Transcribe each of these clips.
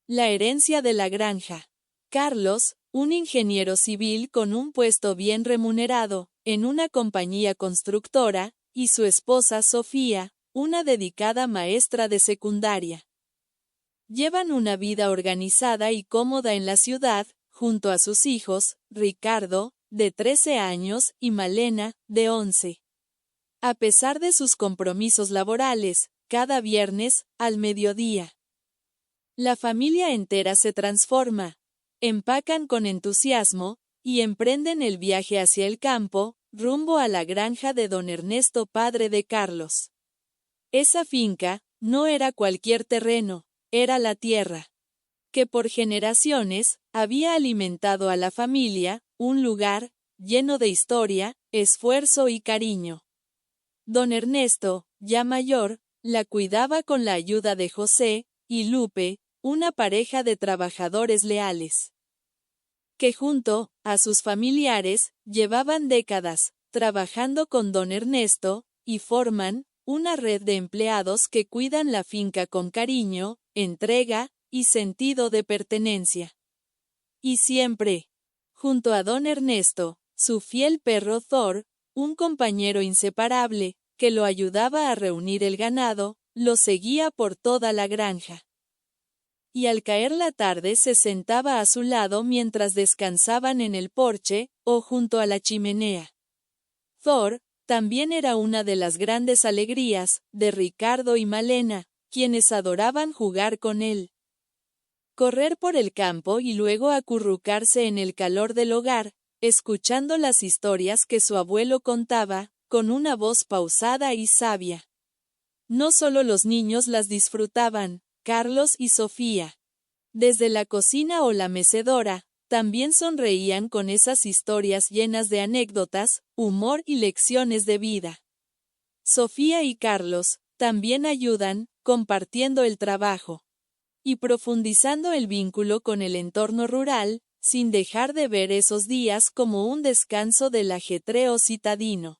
La herencia de la granja. Carlos, un ingeniero civil con un puesto bien remunerado, en una compañía constructora, y su esposa Sofía, una dedicada maestra de secundaria. Llevan una vida organizada y cómoda en la ciudad, junto a sus hijos, Ricardo, de 13 años, y Malena, de 11. A pesar de sus compromisos laborales, cada viernes, al mediodía, la familia entera se transforma. Empacan con entusiasmo, y emprenden el viaje hacia el campo, rumbo a la granja de don Ernesto, padre de Carlos. Esa finca, no era cualquier terreno, era la tierra que por generaciones había alimentado a la familia, un lugar lleno de historia, esfuerzo y cariño. Don Ernesto, ya mayor, la cuidaba con la ayuda de José y Lupe, una pareja de trabajadores leales, que junto a sus familiares llevaban décadas trabajando con don Ernesto, y forman una red de empleados que cuidan la finca con cariño, entrega y sentido de pertenencia. Y siempre, junto a don Ernesto, su fiel perro Thor, un compañero inseparable, que lo ayudaba a reunir el ganado, lo seguía por toda la granja. Y al caer la tarde se sentaba a su lado mientras descansaban en el porche, o junto a la chimenea. Thor también era una de las grandes alegrías de Ricardo y Malena, quienes adoraban jugar con él. Correr por el campo y luego acurrucarse en el calor del hogar, escuchando las historias que su abuelo contaba, con una voz pausada y sabia. No solo los niños las disfrutaban, Carlos y Sofía. Desde la cocina o la mecedora, también sonreían con esas historias llenas de anécdotas, humor y lecciones de vida. Sofía y Carlos también ayudan, compartiendo el trabajo y profundizando el vínculo con el entorno rural, sin dejar de ver esos días como un descanso del ajetreo citadino.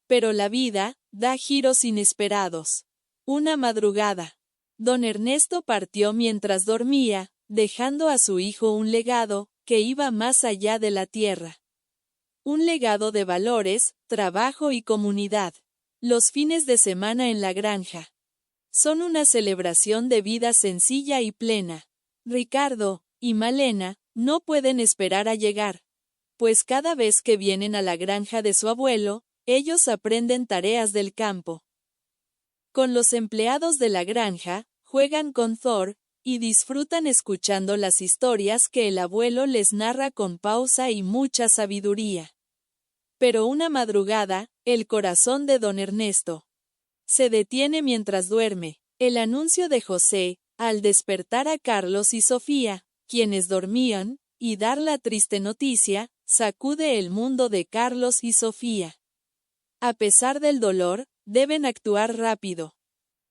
Pero la vida da giros inesperados. Una madrugada, don Ernesto partió mientras dormía, dejando a su hijo un legado que iba más allá de la tierra. Un legado de valores, trabajo y comunidad. Los fines de semana en la granja son una celebración de vida sencilla y plena. Ricardo y Malena no pueden esperar a llegar, pues cada vez que vienen a la granja de su abuelo, ellos aprenden tareas del campo. Con los empleados de la granja, juegan con Thor, y disfrutan escuchando las historias que el abuelo les narra con pausa y mucha sabiduría. Pero una madrugada, el corazón de don Ernesto se detiene mientras duerme. El anuncio de José, al despertar a Carlos y Sofía, quienes dormían, y dar la triste noticia, sacude el mundo de Carlos y Sofía. A pesar del dolor, deben actuar rápido,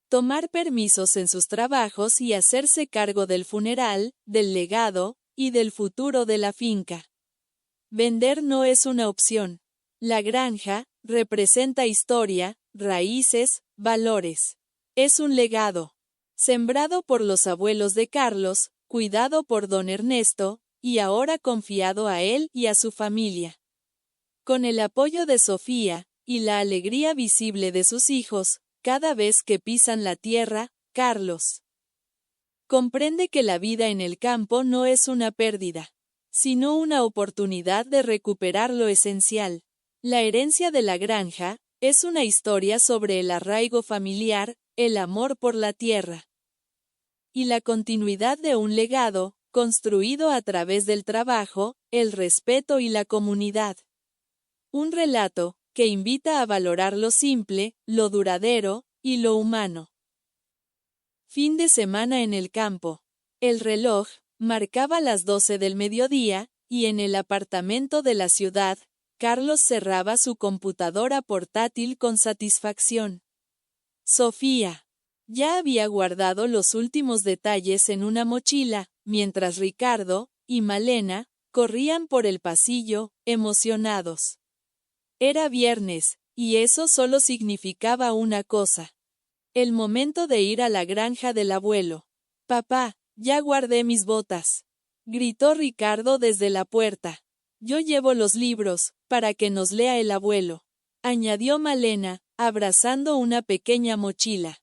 tomar permisos en sus trabajos y hacerse cargo del funeral, del legado, y del futuro de la finca. Vender no es una opción. La granja representa historia, raíces, valores. Es un legado, sembrado por los abuelos de Carlos, cuidado por don Ernesto, y ahora confiado a él y a su familia. Con el apoyo de Sofía, y la alegría visible de sus hijos, cada vez que pisan la tierra, Carlos comprende que la vida en el campo no es una pérdida, sino una oportunidad de recuperar lo esencial. La herencia de la granja es una historia sobre el arraigo familiar, el amor por la tierra y la continuidad de un legado, construido a través del trabajo, el respeto y la comunidad. Un relato que invita a valorar lo simple, lo duradero y lo humano. Fin de semana en el campo. El reloj marcaba las 12 del mediodía, y en el apartamento de la ciudad, Carlos cerraba su computadora portátil con satisfacción. Sofía ya había guardado los últimos detalles en una mochila, mientras Ricardo y Malena corrían por el pasillo, emocionados. Era viernes, y eso solo significaba una cosa: el momento de ir a la granja del abuelo. Papá, Ya guardé mis botas, gritó Ricardo desde la puerta. Yo llevo los libros, para que nos lea el abuelo, añadió Malena, abrazando una pequeña mochila.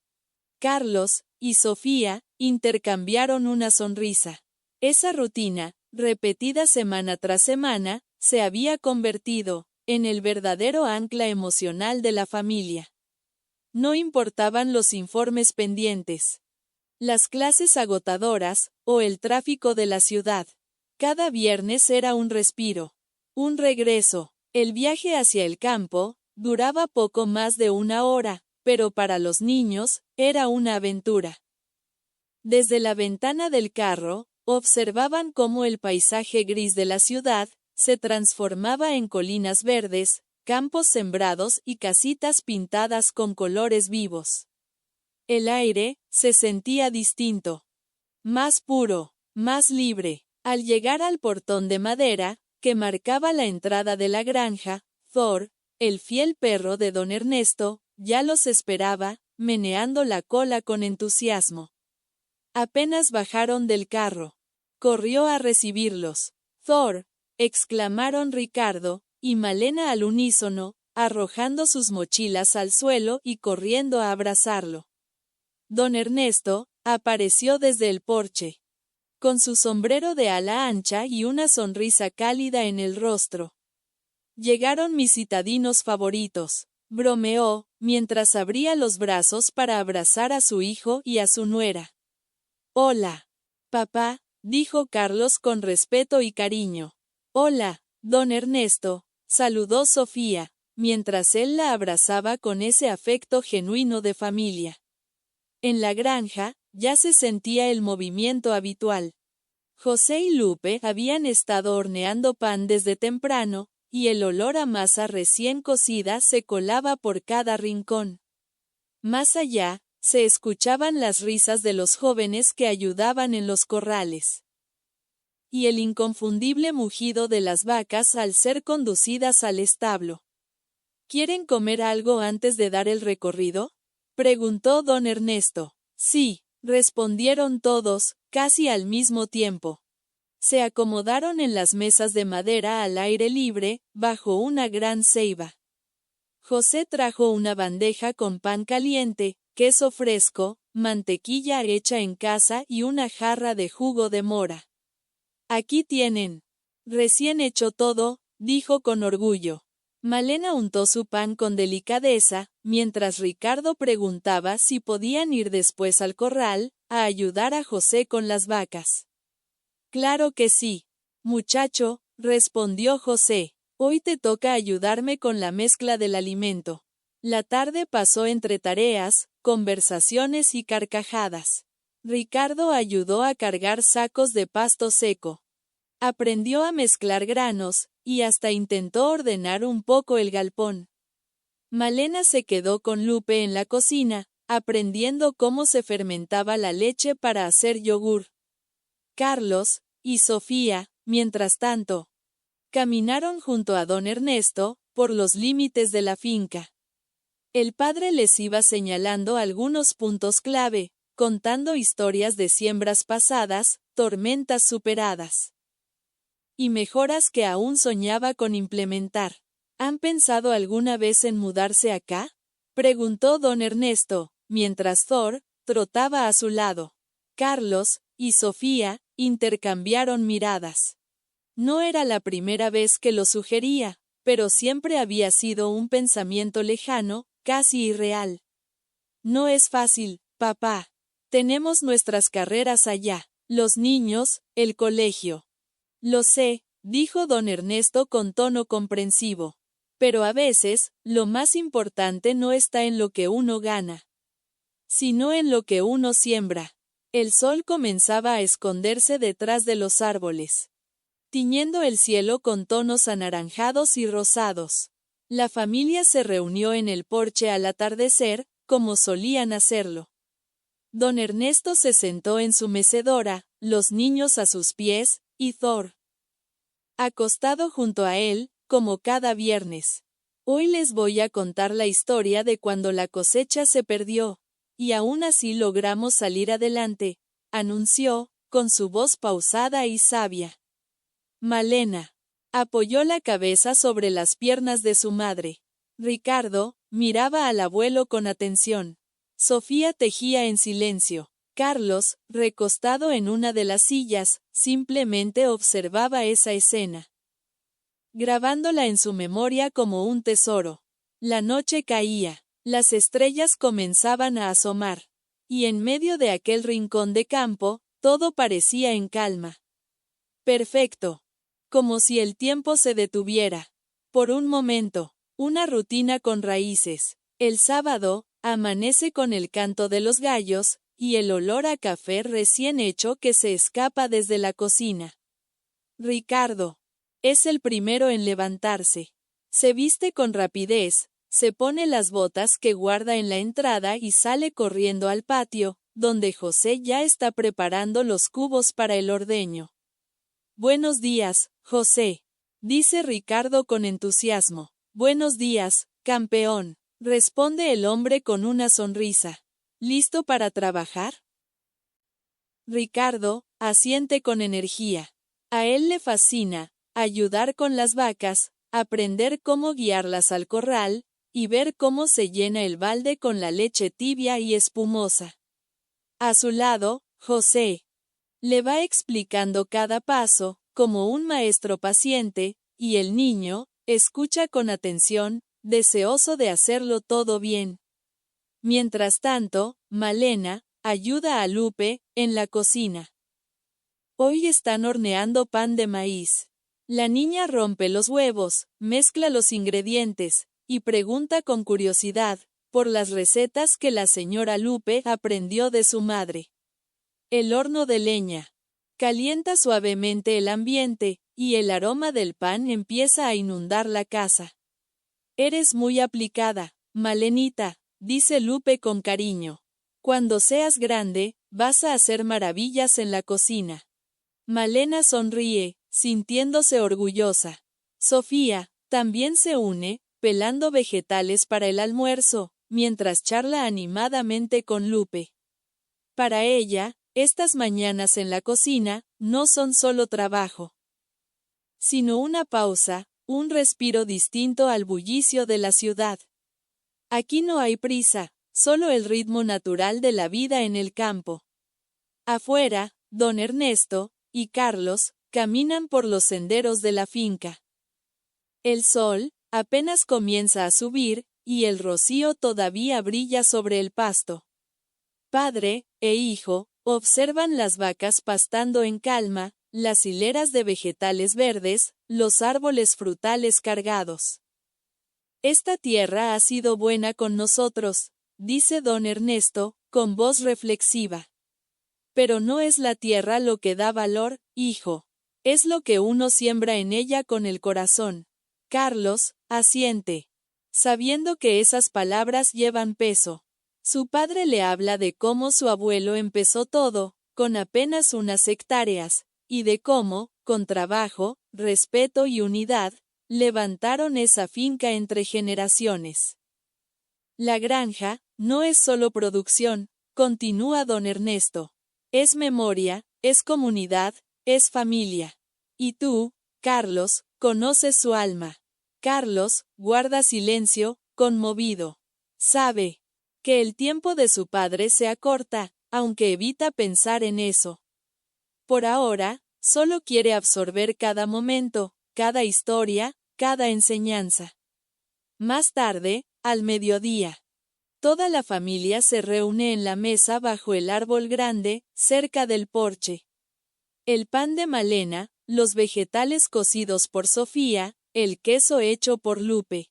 Carlos y Sofía intercambiaron una sonrisa. Esa rutina, repetida semana tras semana, se había convertido en el verdadero ancla emocional de la familia. No importaban los informes pendientes, las clases agotadoras, o el tráfico de la ciudad. Cada viernes era un respiro, un regreso. El viaje hacia el campo duraba poco más de 1 hora, pero para los niños era una aventura. Desde la ventana del carro, observaban cómo el paisaje gris de la ciudad se transformaba en colinas verdes, campos sembrados y casitas pintadas con colores vivos. El aire se sentía distinto, más puro, más libre. Al llegar al portón de madera, que marcaba la entrada de la granja, Thor, el fiel perro de don Ernesto, ya los esperaba, meneando la cola con entusiasmo. Apenas bajaron del carro. Corrió a recibirlos. Thor, exclamaron Ricardo y Malena al unísono, arrojando sus mochilas al suelo y corriendo a abrazarlo. Don Ernesto apareció desde el porche, con su sombrero de ala ancha y una sonrisa cálida en el rostro. Llegaron mis citadinos favoritos, bromeó, mientras abría los brazos para abrazar a su hijo y a su nuera. Hola, papá, dijo Carlos con respeto y cariño. Hola, don Ernesto, saludó Sofía, mientras él la abrazaba con ese afecto genuino de familia. En la granja, ya se sentía el movimiento habitual. José y Lupe habían estado horneando pan desde temprano, y el olor a masa recién cocida se colaba por cada rincón. Más allá, se escuchaban las risas de los jóvenes que ayudaban en los corrales, y el inconfundible mugido de las vacas al ser conducidas al establo. ¿Quieren comer algo antes de dar el recorrido?, preguntó don Ernesto. Sí, respondieron todos, casi al mismo tiempo. Se acomodaron en las mesas de madera al aire libre, bajo una gran ceiba. José trajo una bandeja con pan caliente, queso fresco, mantequilla hecha en casa y una jarra de jugo de mora. Aquí tienen. Recién hecho todo, dijo con orgullo. Malena untó su pan con delicadeza, mientras Ricardo preguntaba si podían ir después al corral, a ayudar a José con las vacas. Claro que sí, muchacho, respondió José. Hoy te toca ayudarme con la mezcla del alimento. La tarde pasó entre tareas, conversaciones y carcajadas. Ricardo ayudó a cargar sacos de pasto seco. Aprendió a mezclar granos, y hasta intentó ordenar un poco el galpón. Malena se quedó con Lupe en la cocina, aprendiendo cómo se fermentaba la leche para hacer yogur. Carlos y Sofía, mientras tanto, caminaron junto a don Ernesto, por los límites de la finca. El padre les iba señalando algunos puntos clave, contando historias de siembras pasadas, tormentas superadas y mejoras que aún soñaba con implementar. ¿Han pensado alguna vez en mudarse acá?, preguntó don Ernesto, mientras Thor trotaba a su lado. Carlos y Sofía intercambiaron miradas. No era la primera vez que lo sugería, pero siempre había sido un pensamiento lejano, casi irreal. No es fácil, papá. Tenemos nuestras carreras allá, los niños, el colegio. Lo sé, dijo don Ernesto con tono comprensivo. Pero a veces, lo más importante no está en lo que uno gana, sino en lo que uno siembra. El sol comenzaba a esconderse detrás de los árboles, tiñendo el cielo con tonos anaranjados y rosados. La familia se reunió en el porche al atardecer, como solían hacerlo. Don Ernesto se sentó en su mecedora, los niños a sus pies, y Thor acostado junto a él, como cada viernes. Hoy les voy a contar la historia de cuando la cosecha se perdió, y aún así logramos salir adelante, anunció, con su voz pausada y sabia. Malena apoyó la cabeza sobre las piernas de su madre. Ricardo miraba al abuelo con atención. Sofía tejía en silencio. Carlos, recostado en una de las sillas, simplemente observaba esa escena, grabándola en su memoria como un tesoro. La noche caía, las estrellas comenzaban a asomar, y en medio de aquel rincón de campo, todo parecía en calma. Perfecto. Como si el tiempo se detuviera. Por un momento, una rutina con raíces. El sábado, amanece con el canto de los gallos, y el olor a café recién hecho que se escapa desde la cocina. Ricardo es el primero en levantarse. Se viste con rapidez, se pone las botas que guarda en la entrada y sale corriendo al patio, donde José ya está preparando los cubos para el ordeño. Buenos días, José, dice Ricardo con entusiasmo. Buenos días, campeón, responde el hombre con una sonrisa. ¿Listo para trabajar? Ricardo asiente con energía. A él le fascina ayudar con las vacas, aprender cómo guiarlas al corral, y ver cómo se llena el balde con la leche tibia y espumosa. A su lado, José le va explicando cada paso, como un maestro paciente, y el niño escucha con atención, deseoso de hacerlo todo bien. Mientras tanto, Malena ayuda a Lupe en la cocina. Hoy están horneando pan de maíz. La niña rompe los huevos, mezcla los ingredientes, y pregunta con curiosidad por las recetas que la señora Lupe aprendió de su madre. El horno de leña calienta suavemente el ambiente, y el aroma del pan empieza a inundar la casa. Eres muy aplicada, Malenita, dice Lupe con cariño. Cuando seas grande, vas a hacer maravillas en la cocina. Malena sonríe, sintiéndose orgullosa. Sofía también se une, pelando vegetales para el almuerzo, mientras charla animadamente con Lupe. Para ella, estas mañanas en la cocina no son solo trabajo, sino una pausa, un respiro distinto al bullicio de la ciudad. Aquí no hay prisa, solo el ritmo natural de la vida en el campo. Afuera, don Ernesto y Carlos caminan por los senderos de la finca. El sol apenas comienza a subir, y el rocío todavía brilla sobre el pasto. Padre e hijo observan las vacas pastando en calma, las hileras de vegetales verdes, los árboles frutales cargados. Esta tierra ha sido buena con nosotros, dice don Ernesto, con voz reflexiva. Pero no es la tierra lo que da valor, hijo. Es lo que uno siembra en ella con el corazón. Carlos asiente, sabiendo que esas palabras llevan peso. Su padre le habla de cómo su abuelo empezó todo, con apenas unas hectáreas, y de cómo, con trabajo, respeto y unidad, levantaron esa finca entre generaciones. La granja no es solo producción, continúa don Ernesto. Es memoria, es comunidad, es familia. Y tú, Carlos, conoces su alma. Carlos guarda silencio, conmovido. Sabe que el tiempo de su padre se acorta, aunque evita pensar en eso. Por ahora, solo quiere absorber cada momento, cada historia, cada enseñanza. Más tarde, al mediodía, toda la familia se reúne en la mesa bajo el árbol grande, cerca del porche. El pan de Malena, los vegetales cocidos por Sofía, el queso hecho por Lupe,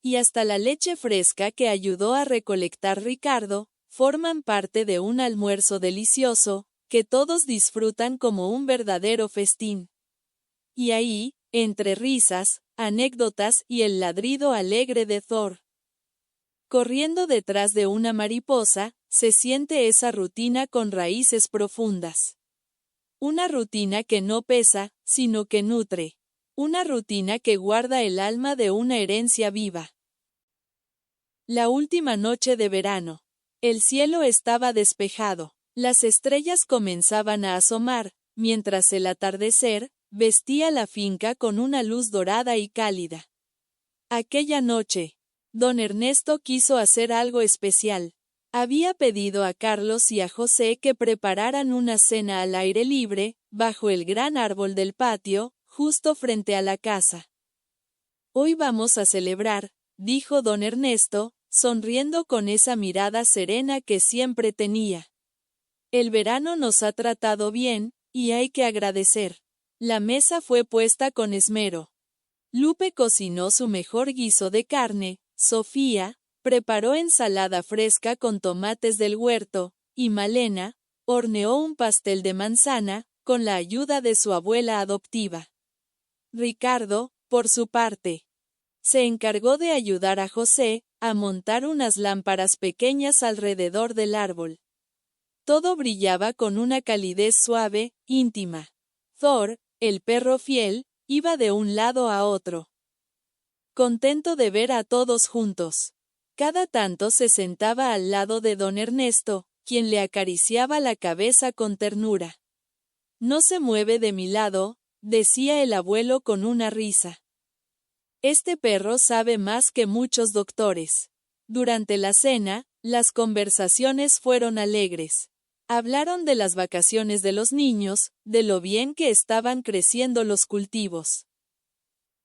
y hasta la leche fresca que ayudó a recolectar Ricardo, forman parte de un almuerzo delicioso, que todos disfrutan como un verdadero festín. Y ahí, entre risas, anécdotas y el ladrido alegre de Thor, corriendo detrás de una mariposa, se siente esa rutina con raíces profundas. Una rutina que no pesa, sino que nutre. Una rutina que guarda el alma de una herencia viva. La última noche de verano. El cielo estaba despejado. Las estrellas comenzaban a asomar, mientras el atardecer vestía la finca con una luz dorada y cálida. Aquella noche, don Ernesto quiso hacer algo especial. Había pedido a Carlos y a José que prepararan una cena al aire libre, bajo el gran árbol del patio, justo frente a la casa. «Hoy vamos a celebrar», dijo don Ernesto, sonriendo con esa mirada serena que siempre tenía. «El verano nos ha tratado bien, y hay que agradecer». La mesa fue puesta con esmero. Lupe cocinó su mejor guiso de carne, Sofía preparó ensalada fresca con tomates del huerto, y Malena horneó un pastel de manzana, con la ayuda de su abuela adoptiva. Ricardo, por su parte, se encargó de ayudar a José a montar unas lámparas pequeñas alrededor del árbol. Todo brillaba con una calidez suave, íntima. Thor, el perro fiel, iba de un lado a otro, contento de ver a todos juntos. Cada tanto se sentaba al lado de don Ernesto, quien le acariciaba la cabeza con ternura. «No se mueve de mi lado», decía el abuelo con una risa. «Este perro sabe más que muchos doctores». Durante la cena, las conversaciones fueron alegres. Hablaron de las vacaciones de los niños, de lo bien que estaban creciendo los cultivos,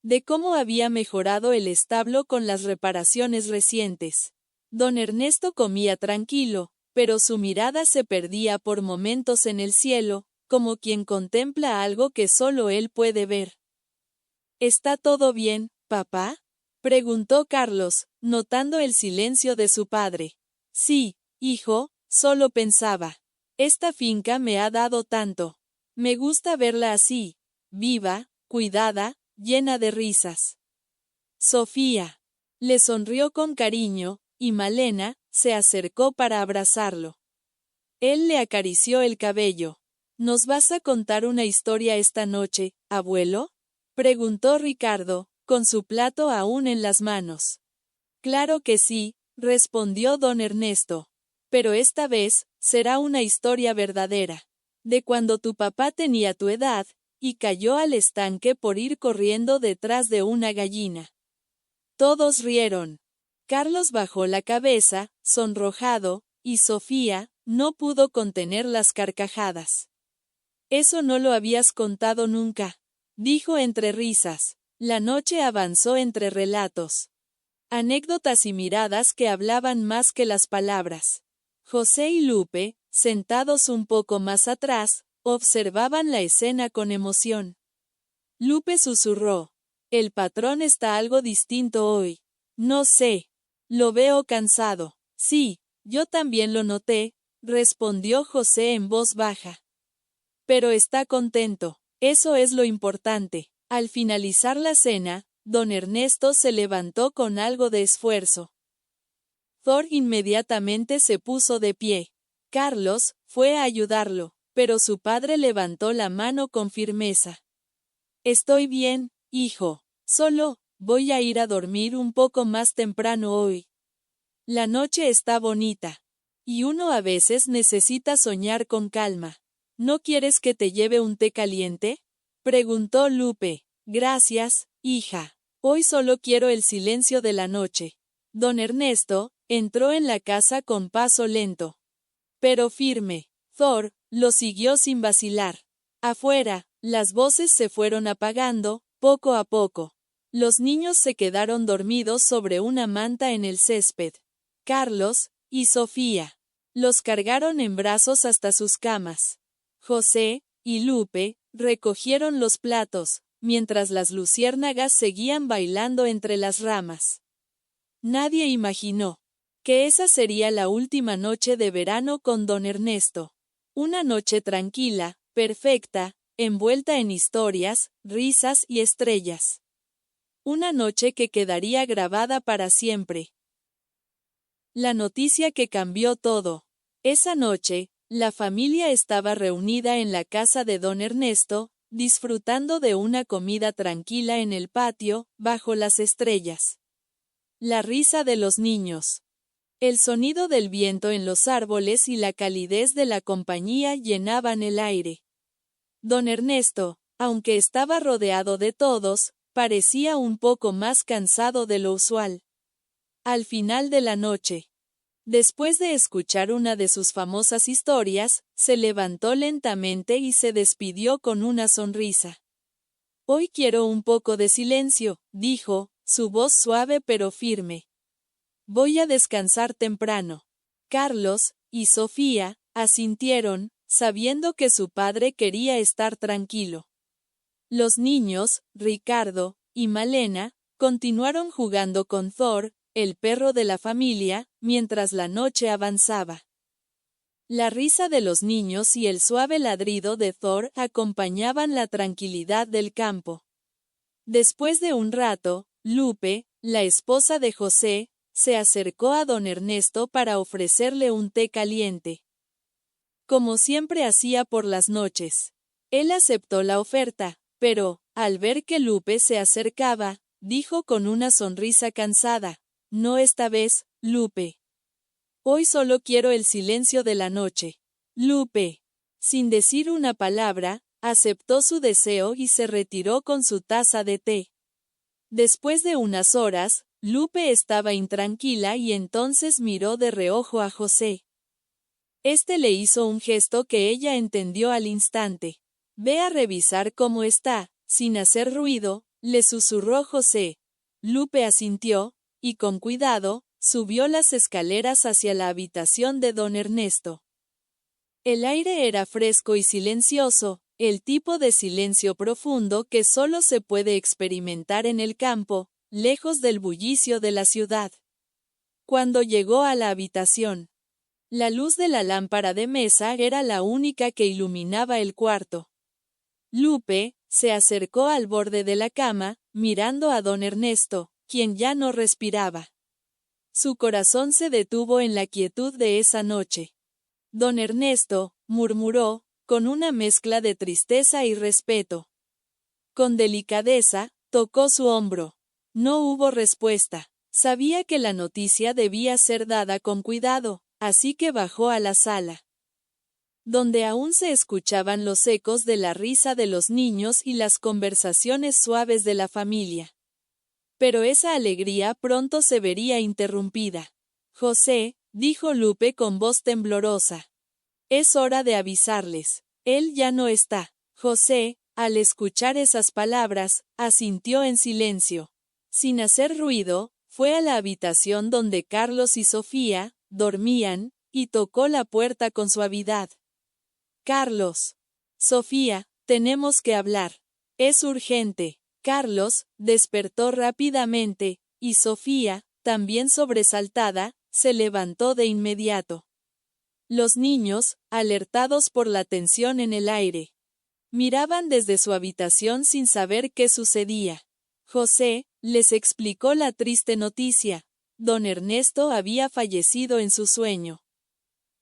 de cómo había mejorado el establo con las reparaciones recientes. Don Ernesto comía tranquilo, pero su mirada se perdía por momentos en el cielo, como quien contempla algo que solo él puede ver. «¿Está todo bien, papá?», preguntó Carlos, notando el silencio de su padre. «Sí, hijo», solo pensaba. «Esta finca me ha dado tanto. Me gusta verla así, viva, cuidada, llena de risas». Sofía le sonrió con cariño, y Malena se acercó para abrazarlo. Él le acarició el cabello. «¿Nos vas a contar una historia esta noche, abuelo?», preguntó Ricardo, con su plato aún en las manos. «Claro que sí», respondió don Ernesto. «Pero esta vez será una historia verdadera. De cuando tu papá tenía tu edad, y cayó al estanque por ir corriendo detrás de una gallina». Todos rieron. Carlos bajó la cabeza, sonrojado, y Sofía no pudo contener las carcajadas. «Eso no lo habías contado nunca», dijo entre risas. La noche avanzó entre relatos, anécdotas y miradas que hablaban más que las palabras. José y Lupe, sentados un poco más atrás, observaban la escena con emoción. Lupe susurró: «El patrón está algo distinto hoy». «No sé. Lo veo cansado». «Sí, yo también lo noté», respondió José en voz baja. «Pero está contento. Eso es lo importante». Al finalizar la cena, don Ernesto se levantó con algo de esfuerzo. Thor inmediatamente se puso de pie. Carlos fue a ayudarlo, pero su padre levantó la mano con firmeza. «Estoy bien, hijo. Solo voy a ir a dormir un poco más temprano hoy. La noche está bonita. Y uno a veces necesita soñar con calma. ¿No quieres que te lleve un té caliente?», preguntó Lupe. «Gracias, hija. Hoy solo quiero el silencio de la noche». Don Ernesto entró en la casa con paso lento, pero firme. Thor lo siguió sin vacilar. Afuera, las voces se fueron apagando, poco a poco. Los niños se quedaron dormidos sobre una manta en el césped. Carlos y Sofía los cargaron en brazos hasta sus camas. José y Lupe recogieron los platos, mientras las luciérnagas seguían bailando entre las ramas. Nadie imaginó que esa sería la última noche de verano con don Ernesto. Una noche tranquila, perfecta, envuelta en historias, risas y estrellas. Una noche que quedaría grabada para siempre. La noticia que cambió todo. Esa noche, la familia estaba reunida en la casa de don Ernesto, disfrutando de una comida tranquila en el patio, bajo las estrellas. La risa de los niños, El sonido del viento en los árboles y la calidez de la compañía llenaban el aire. Don Ernesto, aunque estaba rodeado de todos, parecía un poco más cansado de lo usual. Al final de la noche, después de escuchar una de sus famosas historias, se levantó lentamente y se despidió con una sonrisa. Hoy quiero un poco de silencio, dijo, su voz suave pero firme. Voy a descansar temprano. Carlos y Sofía asintieron, sabiendo que su padre quería estar tranquilo. Los niños, Ricardo y Malena, continuaron jugando con Thor, el perro de la familia, mientras la noche avanzaba. La risa de los niños y el suave ladrido de Thor acompañaban la tranquilidad del campo. Después de un rato, Lupe, la esposa de José, se acercó a don Ernesto para ofrecerle un té caliente. Como siempre hacía por las noches. Él aceptó la oferta, pero, al ver que Lupe se acercaba, dijo con una sonrisa cansada, no esta vez, Lupe. Hoy solo quiero el silencio de la noche. Lupe, sin decir una palabra, aceptó su deseo y se retiró con su taza de té. Después de unas horas, Lupe estaba intranquila y entonces miró de reojo a José. Este le hizo un gesto que ella entendió al instante. Ve a revisar cómo está, sin hacer ruido, le susurró José. Lupe asintió, y con cuidado, subió las escaleras hacia la habitación de don Ernesto. El aire era fresco y silencioso, el tipo de silencio profundo que solo se puede experimentar en el campo, lejos del bullicio de la ciudad. Cuando llegó a la habitación, la luz de la lámpara de mesa era la única que iluminaba el cuarto. Lupe se acercó al borde de la cama, mirando a don Ernesto, quien ya no respiraba. Su corazón se detuvo en la quietud de esa noche. Don Ernesto, murmuró, con una mezcla de tristeza y respeto. Con delicadeza, tocó su hombro. No hubo respuesta. Sabía que la noticia debía ser dada con cuidado, así que bajó a la sala, donde aún se escuchaban los ecos de la risa de los niños y las conversaciones suaves de la familia. Pero esa alegría pronto se vería interrumpida. José, dijo Lupe con voz temblorosa. Es hora de avisarles. Él ya no está. José, al escuchar esas palabras, asintió en silencio. Sin hacer ruido, fue a la habitación donde Carlos y Sofía dormían, y tocó la puerta con suavidad. Carlos. Sofía, tenemos que hablar. Es urgente. Carlos despertó rápidamente, y Sofía, también sobresaltada, se levantó de inmediato. Los niños, alertados por la tensión en el aire, miraban desde su habitación sin saber qué sucedía. José les explicó la triste noticia. Don Ernesto había fallecido en su sueño.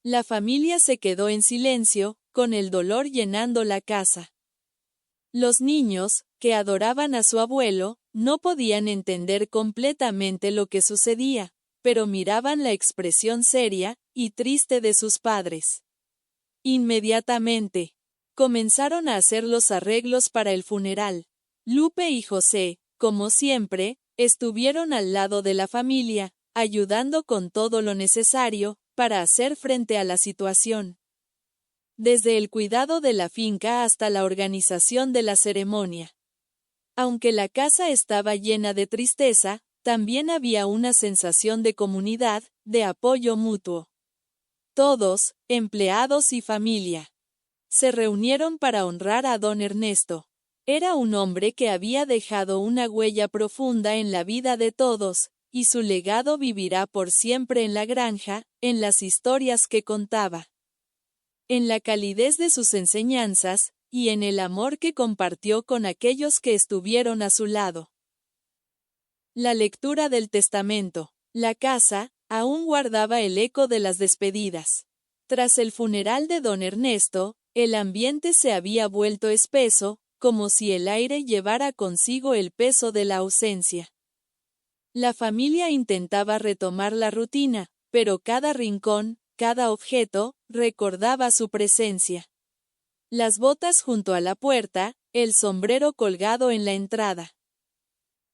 La familia se quedó en silencio, con el dolor llenando la casa. Los niños, que adoraban a su abuelo, no podían entender completamente lo que sucedía, pero miraban la expresión seria y triste de sus padres. Inmediatamente, comenzaron a hacer los arreglos para el funeral. Lupe y José, como siempre, estuvieron al lado de la familia, ayudando con todo lo necesario, para hacer frente a la situación. Desde el cuidado de la finca hasta la organización de la ceremonia. Aunque la casa estaba llena de tristeza, también había una sensación de comunidad, de apoyo mutuo. Todos, empleados y familia, se reunieron para honrar a don Ernesto. Era un hombre que había dejado una huella profunda en la vida de todos, y su legado vivirá por siempre en la granja, en las historias que contaba, en la calidez de sus enseñanzas, y en el amor que compartió con aquellos que estuvieron a su lado. La lectura del testamento. La casa aún guardaba el eco de las despedidas. Tras el funeral de don Ernesto, el ambiente se había vuelto espeso, como si el aire llevara consigo el peso de la ausencia. La familia intentaba retomar la rutina, pero cada rincón, cada objeto, recordaba su presencia. Las botas junto a la puerta, el sombrero colgado en la entrada.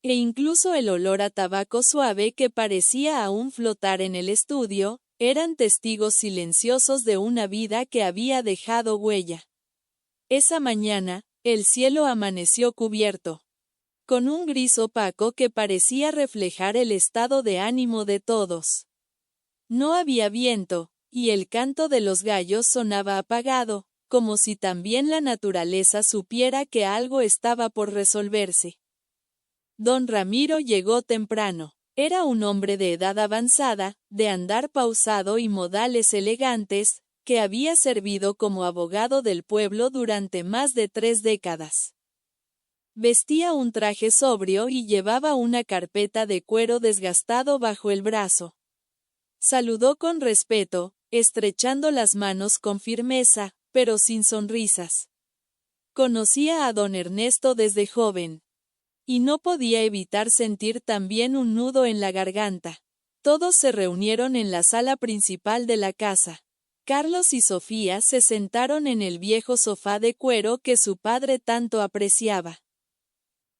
E incluso el olor a tabaco suave que parecía aún flotar en el estudio, eran testigos silenciosos de una vida que había dejado huella. Esa mañana, el cielo amaneció cubierto, con un gris opaco que parecía reflejar el estado de ánimo de todos. No había viento, y el canto de los gallos sonaba apagado, como si también la naturaleza supiera que algo estaba por resolverse. Don Ramiro llegó temprano. Era un hombre de edad avanzada, de andar pausado y modales elegantes, que había servido como abogado del pueblo durante más de 3 décadas. Vestía un traje sobrio y llevaba una carpeta de cuero desgastado bajo el brazo. Saludó con respeto, estrechando las manos con firmeza, pero sin sonrisas. Conocía a don Ernesto desde joven, y no podía evitar sentir también un nudo en la garganta. Todos se reunieron en la sala principal de la casa. Carlos y Sofía se sentaron en el viejo sofá de cuero que su padre tanto apreciaba.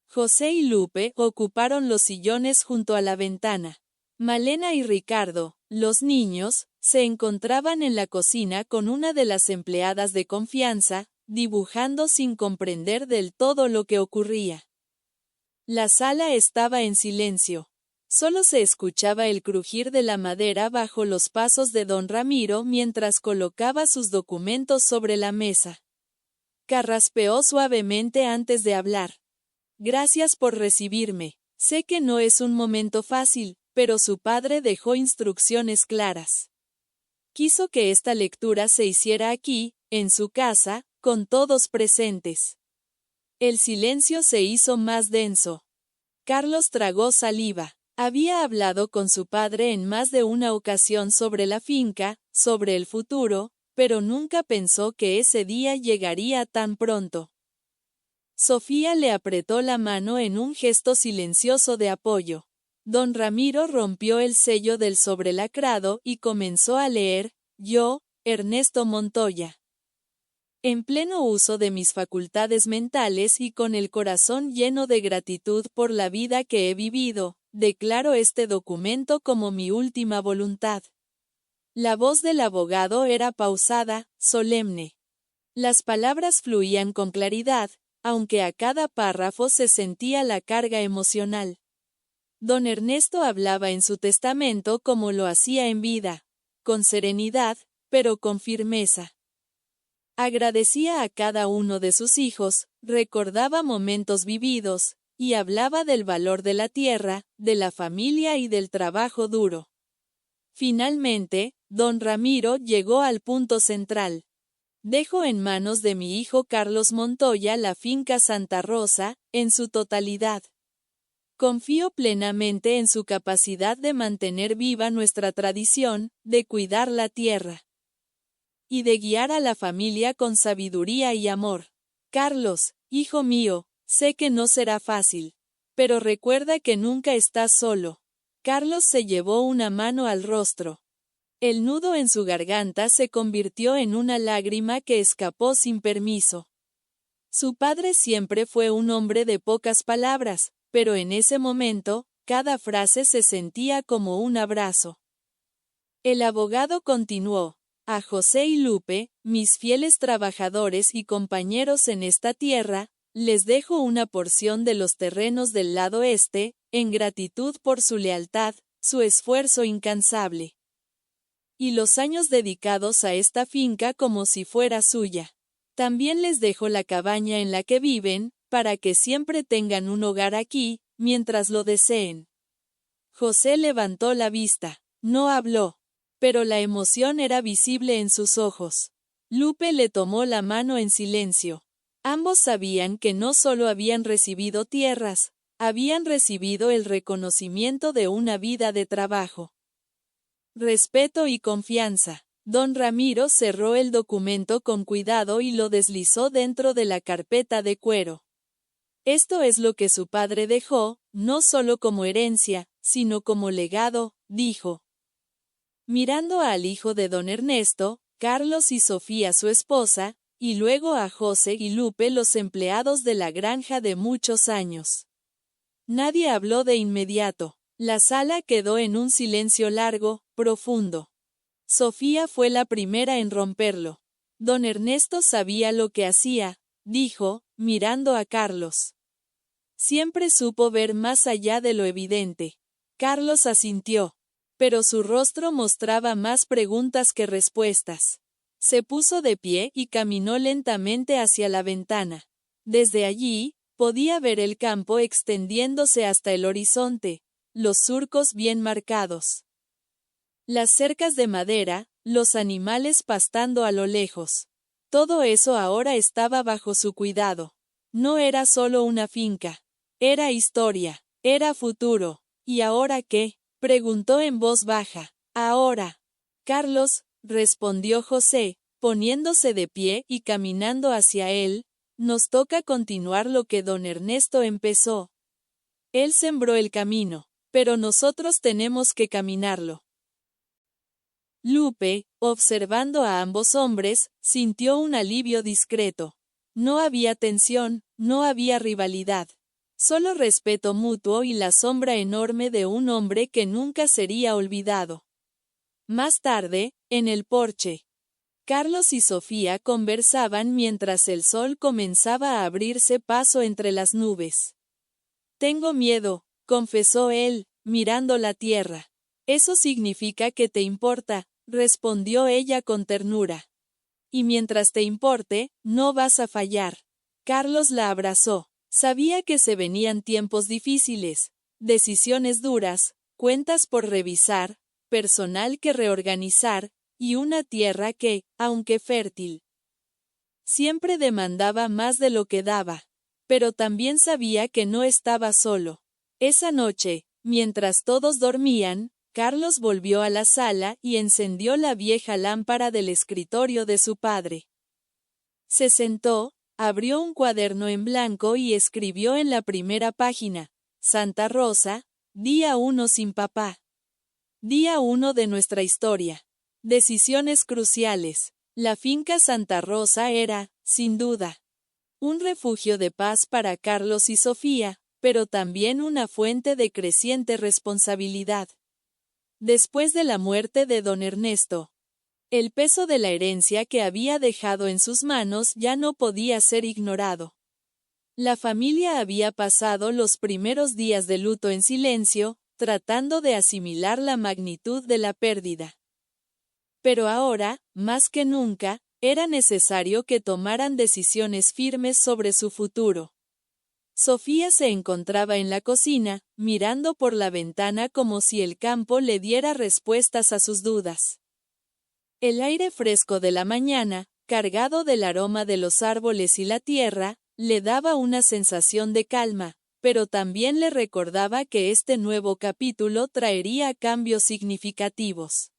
José y Lupe ocuparon los sillones junto a la ventana. Malena y Ricardo, los niños, se encontraban en la cocina con una de las empleadas de confianza, dibujando sin comprender del todo lo que ocurría. La sala estaba en silencio. Solo se escuchaba el crujir de la madera bajo los pasos de don Ramiro mientras colocaba sus documentos sobre la mesa. Carraspeó suavemente antes de hablar. Gracias por recibirme. Sé que no es un momento fácil, pero su padre dejó instrucciones claras. Quiso que esta lectura se hiciera aquí, en su casa, con todos presentes. El silencio se hizo más denso. Carlos tragó saliva. Había hablado con su padre en más de una ocasión sobre la finca, sobre el futuro, pero nunca pensó que ese día llegaría tan pronto. Sofía le apretó la mano en un gesto silencioso de apoyo. Don Ramiro rompió el sello del sobrelacrado y comenzó a leer: yo, Ernesto Montoya. En pleno uso de mis facultades mentales y con el corazón lleno de gratitud por la vida que he vivido, declaro este documento como mi última voluntad. La voz del abogado era pausada, solemne. Las palabras fluían con claridad, aunque a cada párrafo se sentía la carga emocional. Don Ernesto hablaba en su testamento como lo hacía en vida, con serenidad, pero con firmeza. Agradecía a cada uno de sus hijos, recordaba momentos vividos, y hablaba del valor de la tierra, de la familia y del trabajo duro. Finalmente, don Ramiro llegó al punto central. Dejo en manos de mi hijo Carlos Montoya la finca Santa Rosa, en su totalidad. Confío plenamente en su capacidad de mantener viva nuestra tradición, de cuidar la tierra y de guiar a la familia con sabiduría y amor. Carlos, hijo mío, sé que no será fácil, pero recuerda que nunca estás solo. Carlos se llevó una mano al rostro. El nudo en su garganta se convirtió en una lágrima que escapó sin permiso. Su padre siempre fue un hombre de pocas palabras, pero en ese momento, cada frase se sentía como un abrazo. El abogado continuó: a José y Lupe, mis fieles trabajadores y compañeros en esta tierra, les dejo una porción de los terrenos del lado este, en gratitud por su lealtad, su esfuerzo incansable y los años dedicados a esta finca como si fuera suya. También les dejo la cabaña en la que viven, para que siempre tengan un hogar aquí, mientras lo deseen. José levantó la vista. No habló, pero la emoción era visible en sus ojos. Lupe le tomó la mano en silencio. Ambos sabían que no solo habían recibido tierras, habían recibido el reconocimiento de una vida de trabajo, respeto y confianza. Don Ramiro cerró el documento con cuidado y lo deslizó dentro de la carpeta de cuero. Esto es lo que su padre dejó, no solo como herencia, sino como legado, dijo. mirando al hijo de don Ernesto, Carlos y Sofía su esposa, y luego a José y Lupe los empleados de la granja de muchos años. Nadie habló de inmediato. La sala quedó en un silencio largo, profundo. Sofía fue la primera en romperlo. Don Ernesto sabía lo que hacía, dijo, mirando a Carlos. Siempre supo ver más allá de lo evidente. Carlos asintió, pero su rostro mostraba más preguntas que respuestas. Se puso de pie y caminó lentamente hacia la ventana. Desde allí, podía ver el campo extendiéndose hasta el horizonte, los surcos bien marcados. Las cercas de madera, los animales pastando a lo lejos. Todo eso ahora estaba bajo su cuidado. No era solo una finca. Era historia, era futuro. ¿Y ahora qué?, preguntó en voz baja. Ahora. Carlos, respondió José, poniéndose de pie y caminando hacia él, nos toca continuar lo que don Ernesto empezó. Él sembró el camino, pero nosotros tenemos que caminarlo. Lupe, observando a ambos hombres, sintió un alivio discreto. No había tensión, no había rivalidad. Solo respeto mutuo y la sombra enorme de un hombre que nunca sería olvidado. Más tarde, en el porche, Carlos y Sofía conversaban mientras el sol comenzaba a abrirse paso entre las nubes. Tengo miedo, confesó él, mirando la tierra. Eso significa que te importa, respondió ella con ternura. Y mientras te importe, no vas a fallar. Carlos la abrazó. Sabía que se venían tiempos difíciles, decisiones duras, cuentas por revisar, personal que reorganizar, y una tierra que, aunque fértil, siempre demandaba más de lo que daba. Pero también sabía que no estaba solo. Esa noche, mientras todos dormían, Carlos volvió a la sala y encendió la vieja lámpara del escritorio de su padre. Se sentó, abrió un cuaderno en blanco y escribió en la primera página: Santa Rosa, día 1 sin papá. Día 1 de nuestra historia. Decisiones cruciales. La finca Santa Rosa era, sin duda, un refugio de paz para Carlos y Sofía, pero también una fuente de creciente responsabilidad. Después de la muerte de don Ernesto, el peso de la herencia que había dejado en sus manos ya no podía ser ignorado. La familia había pasado los primeros días de luto en silencio, tratando de asimilar la magnitud de la pérdida. Pero ahora, más que nunca, era necesario que tomaran decisiones firmes sobre su futuro. Sofía se encontraba en la cocina, mirando por la ventana como si el campo le diera respuestas a sus dudas. El aire fresco de la mañana, cargado del aroma de los árboles y la tierra, le daba una sensación de calma, pero también le recordaba que este nuevo capítulo traería cambios significativos.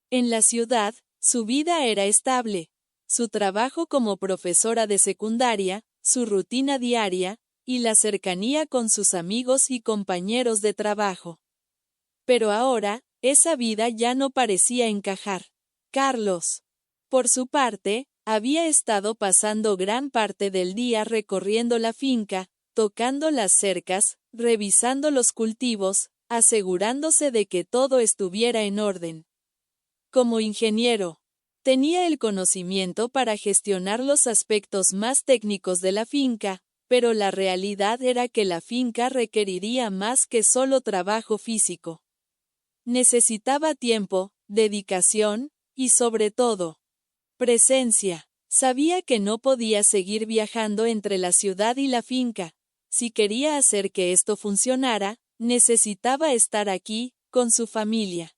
En la ciudad, su vida era estable. Su trabajo como profesora de secundaria, su rutina diaria, y la cercanía con sus amigos y compañeros de trabajo. Pero ahora, esa vida ya no parecía encajar. Carlos, por su parte, había estado pasando gran parte del día recorriendo la finca, tocando las cercas, revisando los cultivos, asegurándose de que todo estuviera en orden. Como ingeniero, tenía el conocimiento para gestionar los aspectos más técnicos de la finca, pero la realidad era que la finca requeriría más que solo trabajo físico. Necesitaba tiempo, dedicación, y sobre todo, presencia. Sabía que no podía seguir viajando entre la ciudad y la finca. Si quería hacer que esto funcionara, necesitaba estar aquí, con su familia.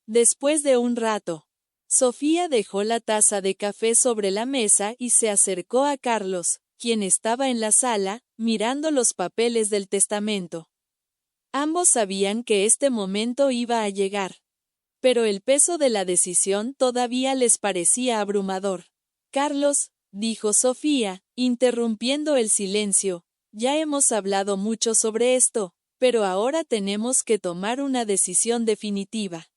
Después de un rato, Sofía dejó la taza de café sobre la mesa y se acercó a Carlos, quien estaba en la sala, mirando los papeles del testamento. Ambos sabían que este momento iba a llegar. Pero el peso de la decisión todavía les parecía abrumador. Carlos, dijo Sofía, interrumpiendo el silencio, ya hemos hablado mucho sobre esto, pero ahora tenemos que tomar una decisión definitiva.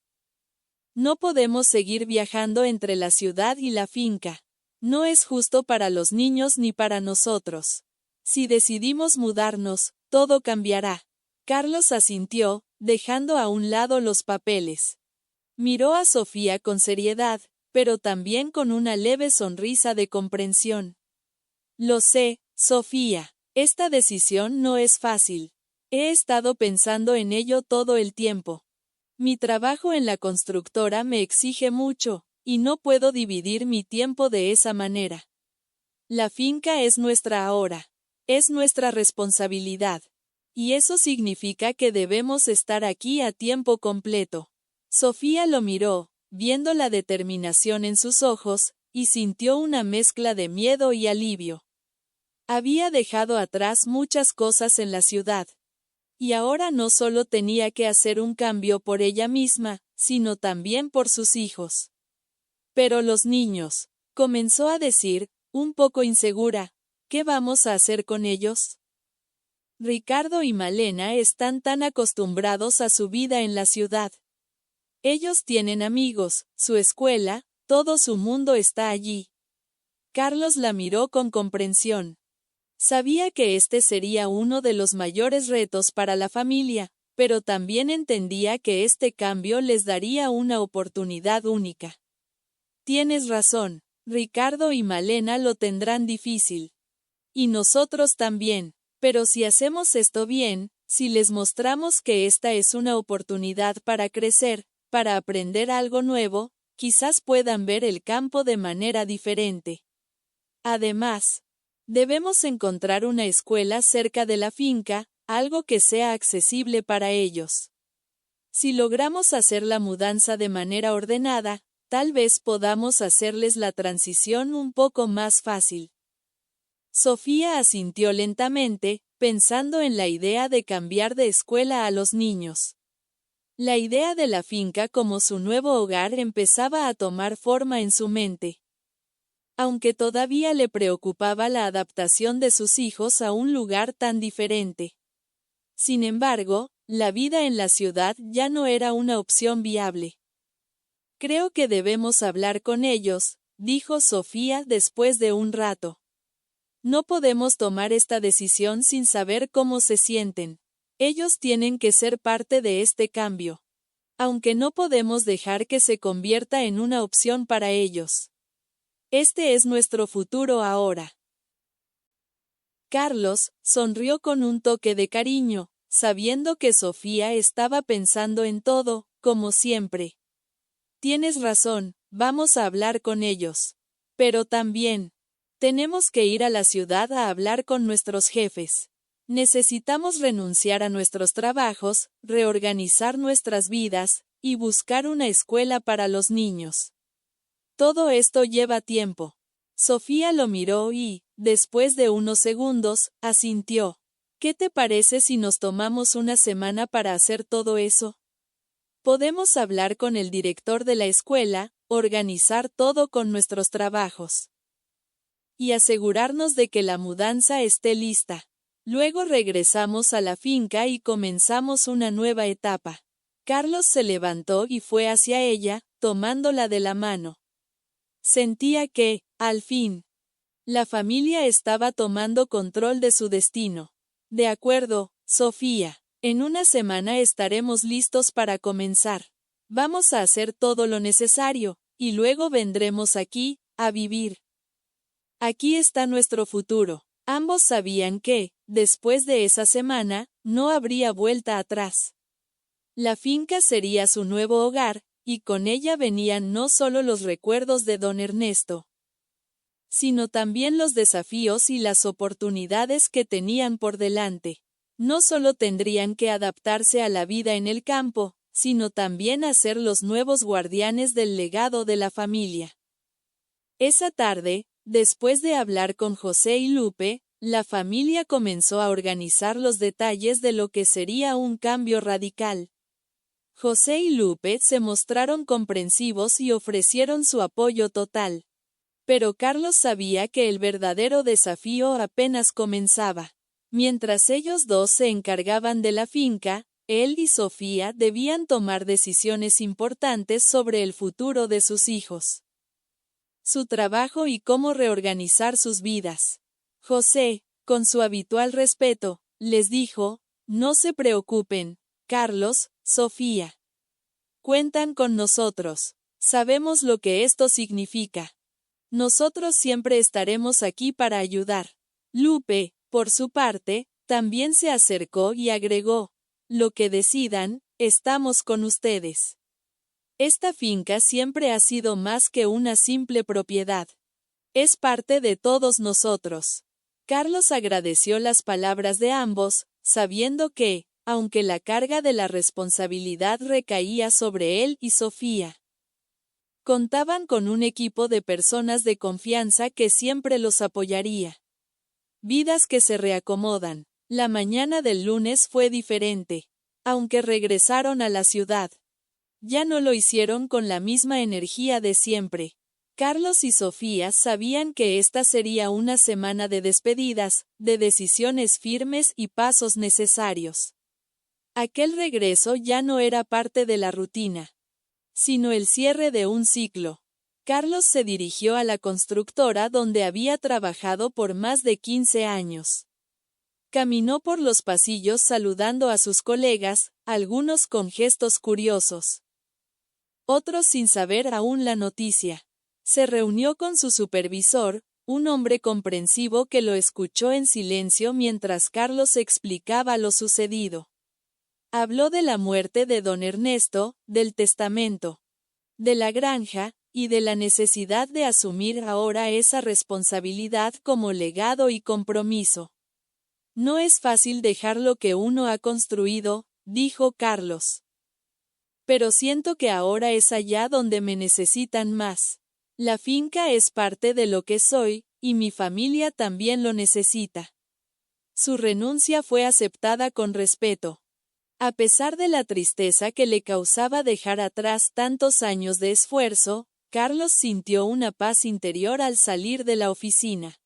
No podemos seguir viajando entre la ciudad y la finca. No es justo para los niños ni para nosotros. Si decidimos mudarnos, todo cambiará. Carlos asintió, dejando a un lado los papeles. Miró a Sofía con seriedad, pero también con una leve sonrisa de comprensión. Lo sé, Sofía. Esta decisión no es fácil. He estado pensando en ello todo el tiempo. Mi trabajo en la constructora me exige mucho, y no puedo dividir mi tiempo de esa manera. La finca es nuestra ahora. Es nuestra responsabilidad. Y eso significa que debemos estar aquí a tiempo completo. Sofía lo miró, viendo la determinación en sus ojos, y sintió una mezcla de miedo y alivio. Había dejado atrás muchas cosas en la ciudad. Y ahora no solo tenía que hacer un cambio por ella misma, sino también por sus hijos. Pero los niños, comenzó a decir, un poco insegura, ¿qué vamos a hacer con ellos? Ricardo y Malena están tan acostumbrados a su vida en la ciudad. Ellos tienen amigos, su escuela, todo su mundo está allí. Carlos la miró con comprensión. Sabía que este sería uno de los mayores retos para la familia, pero también entendía que este cambio les daría una oportunidad única. Tienes razón, Ricardo y Malena lo tendrán difícil. Y nosotros también, pero si hacemos esto bien, si les mostramos que esta es una oportunidad para crecer, para aprender algo nuevo, quizás puedan ver el campo de manera diferente. Además, debemos encontrar una escuela cerca de la finca, algo que sea accesible para ellos. Si logramos hacer la mudanza de manera ordenada, tal vez podamos hacerles la transición un poco más fácil. Sofía asintió lentamente, pensando en la idea de cambiar de escuela a los niños. La idea de la finca como su nuevo hogar empezaba a tomar forma en su mente. Aunque todavía le preocupaba la adaptación de sus hijos a un lugar tan diferente. Sin embargo, la vida en la ciudad ya no era una opción viable. Creo que debemos hablar con ellos, dijo Sofía después de un rato. No podemos tomar esta decisión sin saber cómo se sienten. Ellos tienen que ser parte de este cambio. Aunque no podemos dejar que se convierta en una opción para ellos. Este es nuestro futuro ahora. Carlos sonrió con un toque de cariño, sabiendo que Sofía estaba pensando en todo, como siempre. Tienes razón, vamos a hablar con ellos. Pero también, tenemos que ir a la ciudad a hablar con nuestros jefes. Necesitamos renunciar a nuestros trabajos, reorganizar nuestras vidas, y buscar una escuela para los niños. Todo esto lleva tiempo. Sofía lo miró y, después de unos segundos, asintió. ¿Qué te parece si nos tomamos una semana para hacer todo eso? Podemos hablar con el director de la escuela, organizar todo con nuestros trabajos. Y asegurarnos de que la mudanza esté lista. Luego regresamos a la finca y comenzamos una nueva etapa. Carlos se levantó y fue hacia ella, tomándola de la mano. Sentía que, al fin, la familia estaba tomando control de su destino. De acuerdo, Sofía. En una semana estaremos listos para comenzar. Vamos a hacer todo lo necesario, y luego vendremos aquí, a vivir. Aquí está nuestro futuro. Ambos sabían que, después de esa semana, no habría vuelta atrás. La finca sería su nuevo hogar, y con ella venían no solo los recuerdos de don Ernesto, sino también los desafíos y las oportunidades que tenían por delante. No solo tendrían que adaptarse a la vida en el campo, sino también a ser los nuevos guardianes del legado de la familia. Esa tarde, después de hablar con José y Lupe, la familia comenzó a organizar los detalles de lo que sería un cambio radical. José y Lupe se mostraron comprensivos y ofrecieron su apoyo total. Pero Carlos sabía que el verdadero desafío apenas comenzaba. Mientras ellos dos se encargaban de la finca, él y Sofía debían tomar decisiones importantes sobre el futuro de sus hijos, su trabajo y cómo reorganizar sus vidas. José, con su habitual respeto, les dijo: «No se preocupen, Carlos, Sofía. Cuentan con nosotros. Sabemos lo que esto significa. Nosotros siempre estaremos aquí para ayudar». Lupe, por su parte, también se acercó y agregó: «Lo que decidan, estamos con ustedes. Esta finca siempre ha sido más que una simple propiedad. Es parte de todos nosotros». Carlos agradeció las palabras de ambos, sabiendo que, aunque la carga de la responsabilidad recaía sobre él y Sofía, contaban con un equipo de personas de confianza que siempre los apoyaría. Vidas que se reacomodan. La mañana del lunes fue diferente. Aunque regresaron a la ciudad, ya no lo hicieron con la misma energía de siempre. Carlos y Sofía sabían que esta sería una semana de despedidas, de decisiones firmes y pasos necesarios. Aquel regreso ya no era parte de la rutina, sino el cierre de un ciclo. Carlos se dirigió a la constructora donde había trabajado por más de 15 años. Caminó por los pasillos saludando a sus colegas, algunos con gestos curiosos, otros sin saber aún la noticia. Se reunió con su supervisor, un hombre comprensivo que lo escuchó en silencio mientras Carlos explicaba lo sucedido. Habló de la muerte de don Ernesto, del testamento, de la granja, y de la necesidad de asumir ahora esa responsabilidad como legado y compromiso. «No es fácil dejar lo que uno ha construido», dijo Carlos. «Pero siento que ahora es allá donde me necesitan más. La finca es parte de lo que soy, y mi familia también lo necesita». Su renuncia fue aceptada con respeto. A pesar de la tristeza que le causaba dejar atrás tantos años de esfuerzo, Carlos sintió una paz interior al salir de la oficina.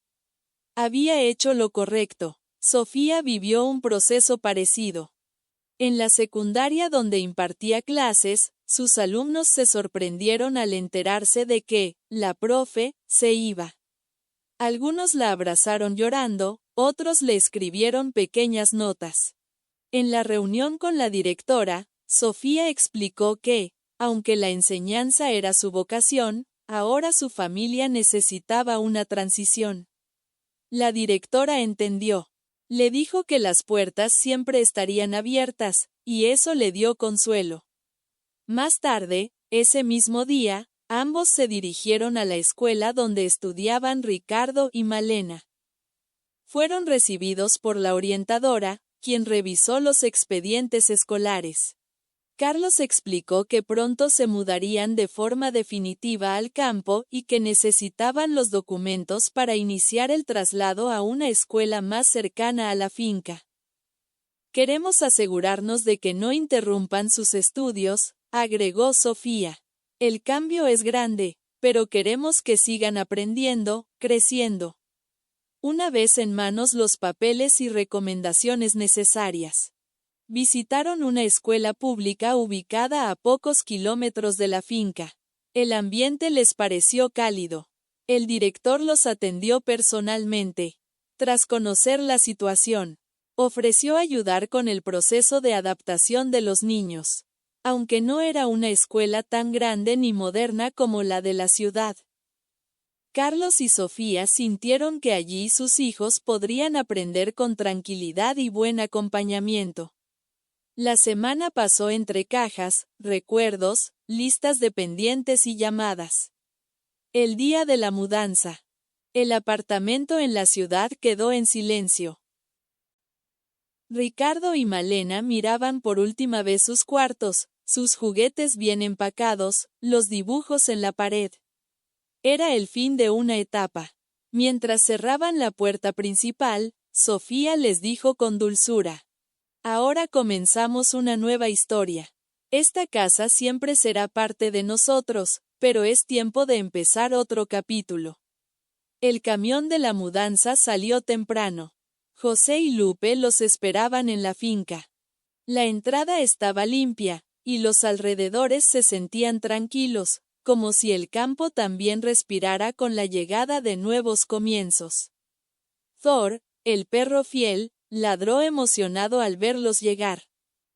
Había hecho lo correcto. Sofía vivió un proceso parecido. En la secundaria donde impartía clases, sus alumnos se sorprendieron al enterarse de que la profe se iba. Algunos la abrazaron llorando, otros le escribieron pequeñas notas. En la reunión con la directora, Sofía explicó que, aunque la enseñanza era su vocación, ahora su familia necesitaba una transición. La directora entendió. Le dijo que las puertas siempre estarían abiertas, y eso le dio consuelo. Más tarde, ese mismo día, ambos se dirigieron a la escuela donde estudiaban Ricardo y Malena. Fueron recibidos por la orientadora, quien revisó los expedientes escolares. Carlos explicó que pronto se mudarían de forma definitiva al campo y que necesitaban los documentos para iniciar el traslado a una escuela más cercana a la finca. «Queremos asegurarnos de que no interrumpan sus estudios», agregó Sofía. «El cambio es grande, pero queremos que sigan aprendiendo, creciendo. Una vez en manos los papeles y recomendaciones necesarias». Visitaron una escuela pública ubicada a pocos kilómetros de la finca. El ambiente les pareció cálido. El director los atendió personalmente. Tras conocer la situación, ofreció ayudar con el proceso de adaptación de los niños. Aunque no era una escuela tan grande ni moderna como la de la ciudad, Carlos y Sofía sintieron que allí sus hijos podrían aprender con tranquilidad y buen acompañamiento. La semana pasó entre cajas, recuerdos, listas de pendientes y llamadas. El día de la mudanza. El apartamento en la ciudad quedó en silencio. Ricardo y Malena miraban por última vez sus cuartos, sus juguetes bien empacados, los dibujos en la pared. Era el fin de una etapa. Mientras cerraban la puerta principal, Sofía les dijo con dulzura: «Ahora comenzamos una nueva historia. Esta casa siempre será parte de nosotros, pero es tiempo de empezar otro capítulo». El camión de la mudanza salió temprano. José y Lupe los esperaban en la finca. La entrada estaba limpia, y los alrededores se sentían tranquilos, como si el campo también respirara con la llegada de nuevos comienzos. Thor, el perro fiel, ladró emocionado al verlos llegar.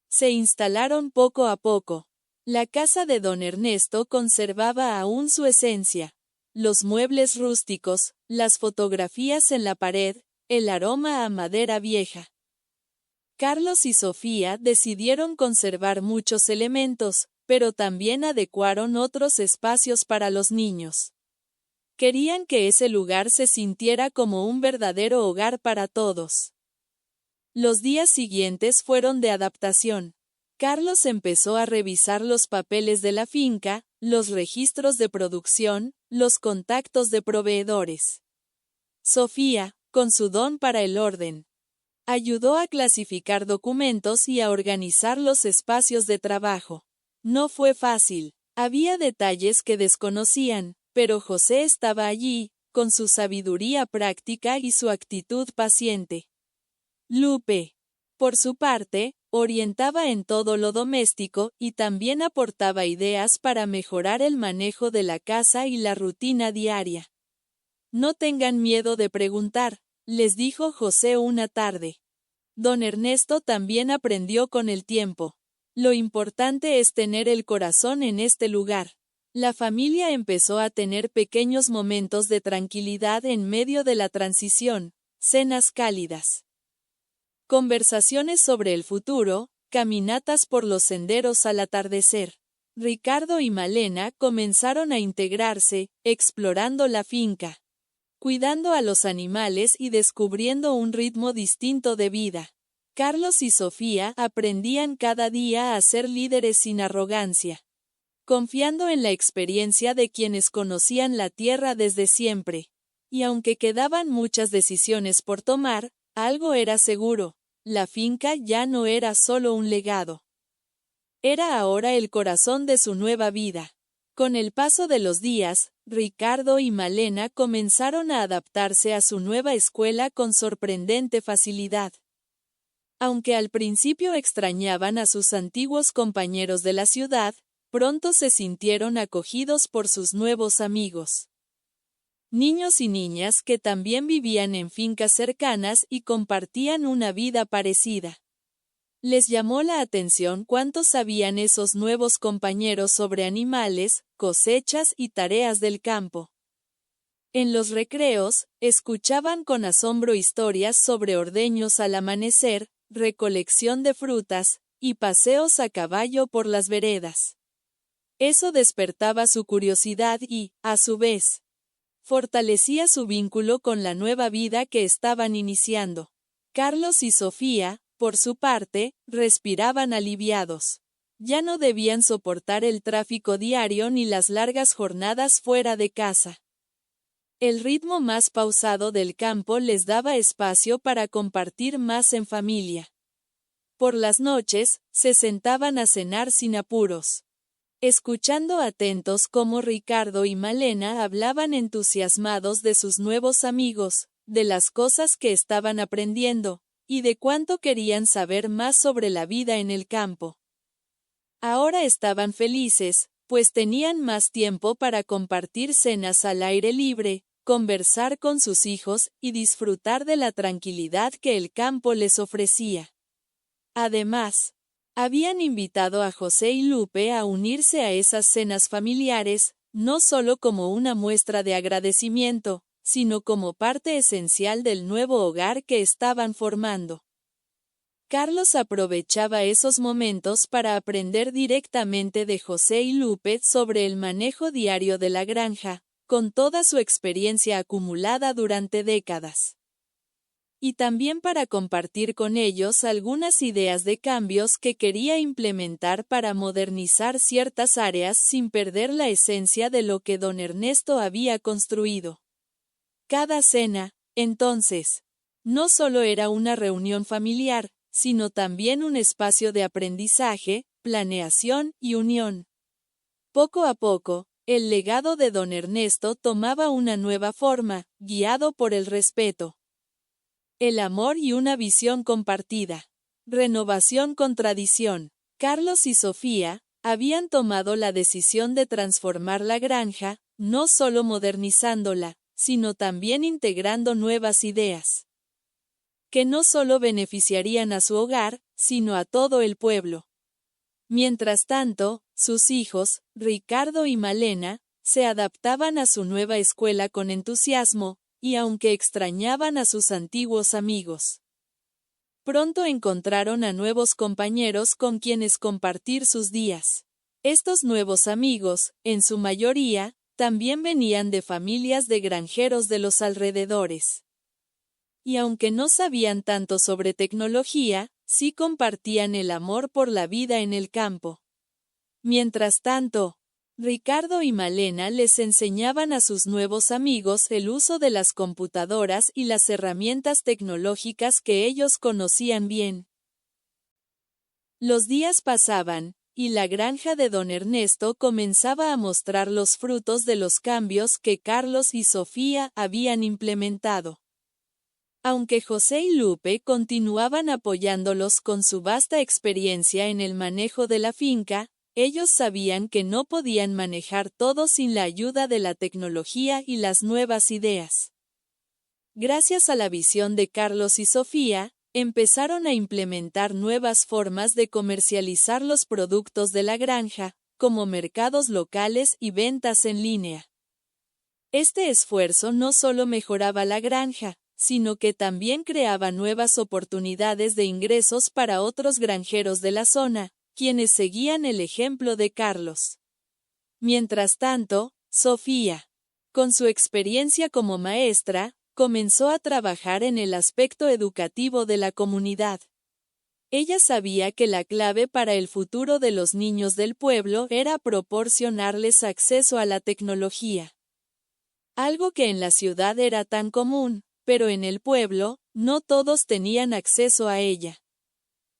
Se instalaron poco a poco. La casa de don Ernesto conservaba aún su esencia. Los muebles rústicos, las fotografías en la pared, el aroma a madera vieja. Carlos y Sofía decidieron conservar muchos elementos, pero también adecuaron otros espacios para los niños. Querían que ese lugar se sintiera como un verdadero hogar para todos. Los días siguientes fueron de adaptación. Carlos empezó a revisar los papeles de la finca, los registros de producción, los contactos de proveedores. Sofía, con su don para el orden, ayudó a clasificar documentos y a organizar los espacios de trabajo. No fue fácil. Había detalles que desconocían, pero José estaba allí, con su sabiduría práctica y su actitud paciente. Lupe, por su parte, orientaba en todo lo doméstico y también aportaba ideas para mejorar el manejo de la casa y la rutina diaria. No tengan miedo de preguntar, les dijo José una tarde. Don Ernesto también aprendió con el tiempo. Lo importante es tener el corazón en este lugar. La familia empezó a tener pequeños momentos de tranquilidad en medio de la transición, cenas cálidas, conversaciones sobre el futuro, caminatas por los senderos al atardecer. Ricardo y Malena comenzaron a integrarse, explorando la finca, cuidando a los animales y descubriendo un ritmo distinto de vida. Carlos y Sofía aprendían cada día a ser líderes sin arrogancia, confiando en la experiencia de quienes conocían la tierra desde siempre. Y aunque quedaban muchas decisiones por tomar, algo era seguro, la finca ya no era solo un legado. Era ahora el corazón de su nueva vida. Con el paso de los días, Ricardo y Malena comenzaron a adaptarse a su nueva escuela con sorprendente facilidad. Aunque al principio extrañaban a sus antiguos compañeros de la ciudad, pronto se sintieron acogidos por sus nuevos amigos. Niños y niñas que también vivían en fincas cercanas y compartían una vida parecida. Les llamó la atención cuánto sabían esos nuevos compañeros sobre animales, cosechas y tareas del campo. En los recreos, escuchaban con asombro historias sobre ordeños al amanecer, recolección de frutas, y paseos a caballo por las veredas. Eso despertaba su curiosidad y, a su vez, fortalecía su vínculo con la nueva vida que estaban iniciando. Carlos y Sofía, por su parte, respiraban aliviados. Ya no debían soportar el tráfico diario ni las largas jornadas fuera de casa. El ritmo más pausado del campo les daba espacio para compartir más en familia. Por las noches, se sentaban a cenar sin apuros, escuchando atentos cómo Ricardo y Malena hablaban entusiasmados de sus nuevos amigos, de las cosas que estaban aprendiendo, y de cuánto querían saber más sobre la vida en el campo. Ahora estaban felices, pues tenían más tiempo para compartir cenas al aire libre, conversar con sus hijos y disfrutar de la tranquilidad que el campo les ofrecía. Además, habían invitado a José y Lupe a unirse a esas cenas familiares, no solo como una muestra de agradecimiento, sino como parte esencial del nuevo hogar que estaban formando. Carlos aprovechaba esos momentos para aprender directamente de José y Lupe sobre el manejo diario de la granja, con toda su experiencia acumulada durante décadas. Y también para compartir con ellos algunas ideas de cambios que quería implementar para modernizar ciertas áreas sin perder la esencia de lo que don Ernesto había construido. Cada cena, entonces, no solo era una reunión familiar, sino también un espacio de aprendizaje, planeación y unión. Poco a poco, el legado de don Ernesto tomaba una nueva forma, guiado por el respeto, el amor y una visión compartida. Renovación con tradición. Carlos y Sofía habían tomado la decisión de transformar la granja, no solo modernizándola, sino también integrando nuevas ideas, que no solo beneficiarían a su hogar, sino a todo el pueblo. Mientras tanto, sus hijos, Ricardo y Malena, se adaptaban a su nueva escuela con entusiasmo, y aunque extrañaban a sus antiguos amigos, pronto encontraron a nuevos compañeros con quienes compartir sus días. Estos nuevos amigos, en su mayoría, también venían de familias de granjeros de los alrededores. Y aunque no sabían tanto sobre tecnología, sí compartían el amor por la vida en el campo. Mientras tanto, Ricardo y Malena les enseñaban a sus nuevos amigos el uso de las computadoras y las herramientas tecnológicas que ellos conocían bien. Los días pasaban, y la granja de don Ernesto comenzaba a mostrar los frutos de los cambios que Carlos y Sofía habían implementado. Aunque José y Lupe continuaban apoyándolos con su vasta experiencia en el manejo de la finca, ellos sabían que no podían manejar todo sin la ayuda de la tecnología y las nuevas ideas. Gracias a la visión de Carlos y Sofía, empezaron a implementar nuevas formas de comercializar los productos de la granja, como mercados locales y ventas en línea. Este esfuerzo no solo mejoraba la granja, sino que también creaba nuevas oportunidades de ingresos para otros granjeros de la zona, quienes seguían el ejemplo de Carlos. Mientras tanto, Sofía, con su experiencia como maestra, comenzó a trabajar en el aspecto educativo de la comunidad. Ella sabía que la clave para el futuro de los niños del pueblo era proporcionarles acceso a la tecnología. Algo que en la ciudad era tan común, pero en el pueblo, no todos tenían acceso a ella.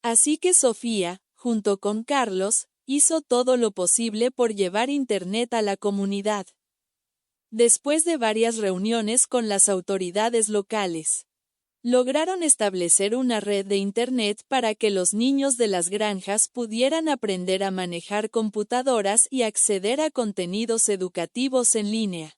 Así que Sofía, junto con Carlos, hizo todo lo posible por llevar Internet a la comunidad. Después de varias reuniones con las autoridades locales, lograron establecer una red de Internet para que los niños de las granjas pudieran aprender a manejar computadoras y acceder a contenidos educativos en línea.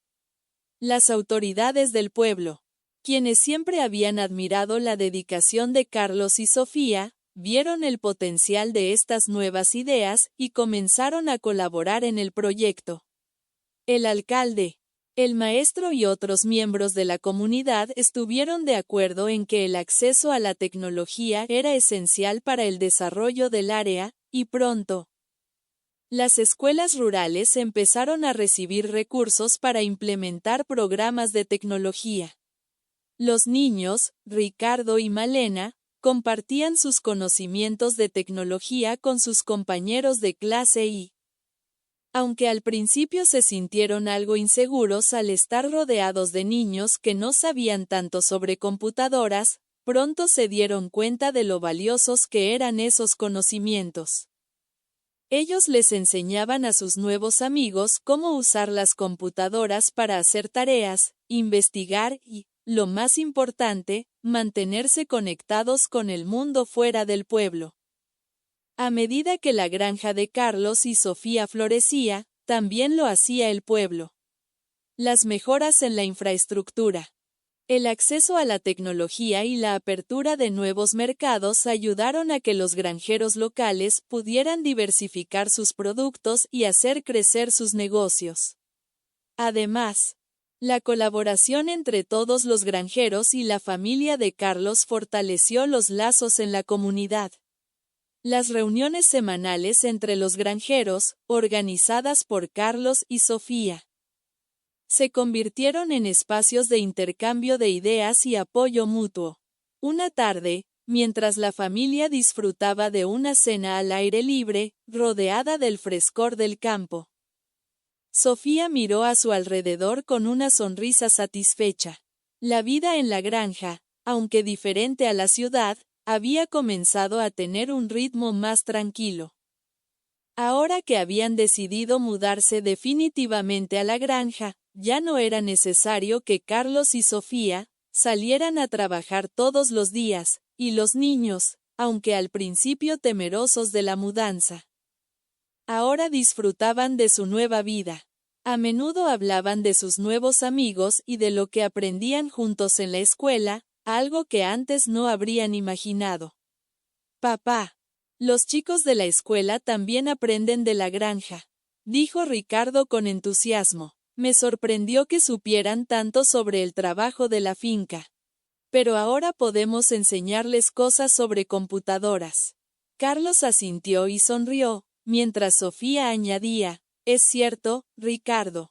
Las autoridades del pueblo, quienes siempre habían admirado la dedicación de Carlos y Sofía, vieron el potencial de estas nuevas ideas y comenzaron a colaborar en el proyecto. El alcalde, el maestro y otros miembros de la comunidad estuvieron de acuerdo en que el acceso a la tecnología era esencial para el desarrollo del área, y pronto, las escuelas rurales empezaron a recibir recursos para implementar programas de tecnología. Los niños, Ricardo y Malena, compartían sus conocimientos de tecnología con sus compañeros de clase y, aunque al principio se sintieron algo inseguros al estar rodeados de niños que no sabían tanto sobre computadoras, pronto se dieron cuenta de lo valiosos que eran esos conocimientos. Ellos les enseñaban a sus nuevos amigos cómo usar las computadoras para hacer tareas, investigar y, lo más importante, mantenerse conectados con el mundo fuera del pueblo. A medida que la granja de Carlos y Sofía florecía, también lo hacía el pueblo. Las mejoras en la infraestructura, el acceso a la tecnología y la apertura de nuevos mercados ayudaron a que los granjeros locales pudieran diversificar sus productos y hacer crecer sus negocios. Además, la colaboración entre todos los granjeros y la familia de Carlos fortaleció los lazos en la comunidad. Las reuniones semanales entre los granjeros, organizadas por Carlos y Sofía, se convirtieron en espacios de intercambio de ideas y apoyo mutuo. Una tarde, mientras la familia disfrutaba de una cena al aire libre, rodeada del frescor del campo, Sofía miró a su alrededor con una sonrisa satisfecha. La vida en la granja, aunque diferente a la ciudad, había comenzado a tener un ritmo más tranquilo. Ahora que habían decidido mudarse definitivamente a la granja, ya no era necesario que Carlos y Sofía salieran a trabajar todos los días, y los niños, aunque al principio temerosos de la mudanza. Ahora disfrutaban de su nueva vida. A menudo hablaban de sus nuevos amigos y de lo que aprendían juntos en la escuela, algo que antes no habrían imaginado. Papá, los chicos de la escuela también aprenden de la granja, dijo Ricardo con entusiasmo. Me sorprendió que supieran tanto sobre el trabajo de la finca. Pero ahora podemos enseñarles cosas sobre computadoras. Carlos asintió y sonrió, mientras Sofía añadía, es cierto, Ricardo.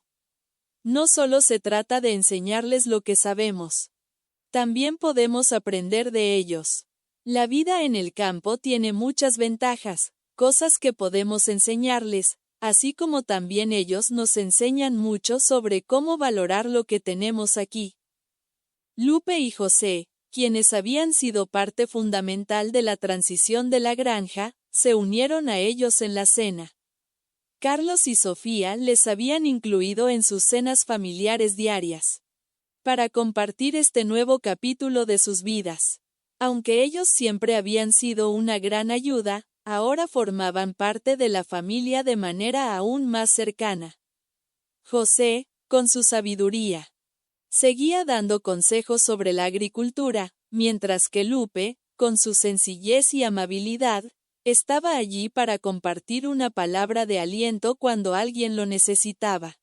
No solo se trata de enseñarles lo que sabemos. También podemos aprender de ellos. La vida en el campo tiene muchas ventajas, cosas que podemos enseñarles, así como también ellos nos enseñan mucho sobre cómo valorar lo que tenemos aquí. Lupe y José, quienes habían sido parte fundamental de la transición de la granja, se unieron a ellos en la cena. Carlos y Sofía les habían incluido en sus cenas familiares diarias, para compartir este nuevo capítulo de sus vidas. Aunque ellos siempre habían sido una gran ayuda, ahora formaban parte de la familia de manera aún más cercana. José, con su sabiduría, seguía dando consejos sobre la agricultura, mientras que Lupe, con su sencillez y amabilidad, estaba allí para compartir una palabra de aliento cuando alguien lo necesitaba.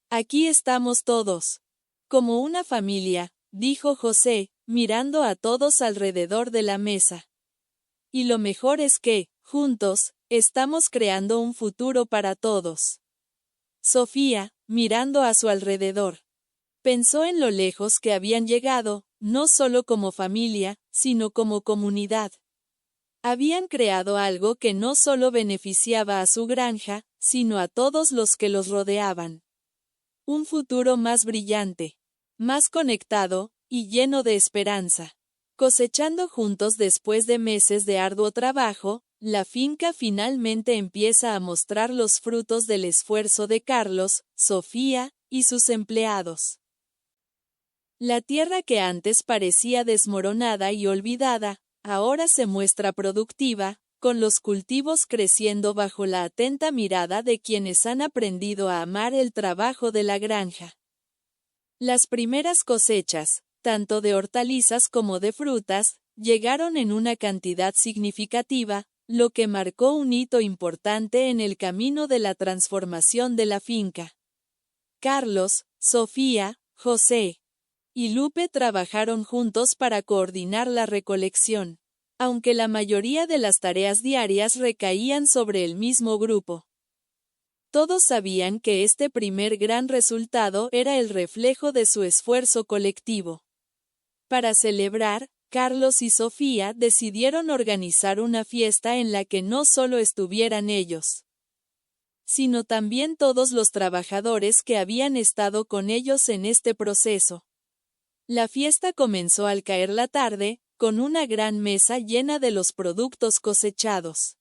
Aquí estamos todos. Como una familia, dijo José, mirando a todos alrededor de la mesa. Y lo mejor es que, juntos, estamos creando un futuro para todos. Sofía, mirando a su alrededor, pensó en lo lejos que habían llegado, no solo como familia, sino como comunidad. Habían creado algo que no solo beneficiaba a su granja, sino a todos los que los rodeaban. Un futuro más brillante, más conectado, y lleno de esperanza. Cosechando juntos después de meses de arduo trabajo, la finca finalmente empieza a mostrar los frutos del esfuerzo de Carlos, Sofía, y sus empleados. La tierra que antes parecía desmoronada y olvidada, ahora se muestra productiva, con los cultivos creciendo bajo la atenta mirada de quienes han aprendido a amar el trabajo de la granja. Las primeras cosechas, tanto de hortalizas como de frutas, llegaron en una cantidad significativa, lo que marcó un hito importante en el camino de la transformación de la finca. Carlos, Sofía, José y Lupe trabajaron juntos para coordinar la recolección, aunque la mayoría de las tareas diarias recaían sobre el mismo grupo. Todos sabían que este primer gran resultado era el reflejo de su esfuerzo colectivo. Para celebrar, Carlos y Sofía decidieron organizar una fiesta en la que no solo estuvieran ellos, sino también todos los trabajadores que habían estado con ellos en este proceso. La fiesta comenzó al caer la tarde, con una gran mesa llena de los productos cosechados.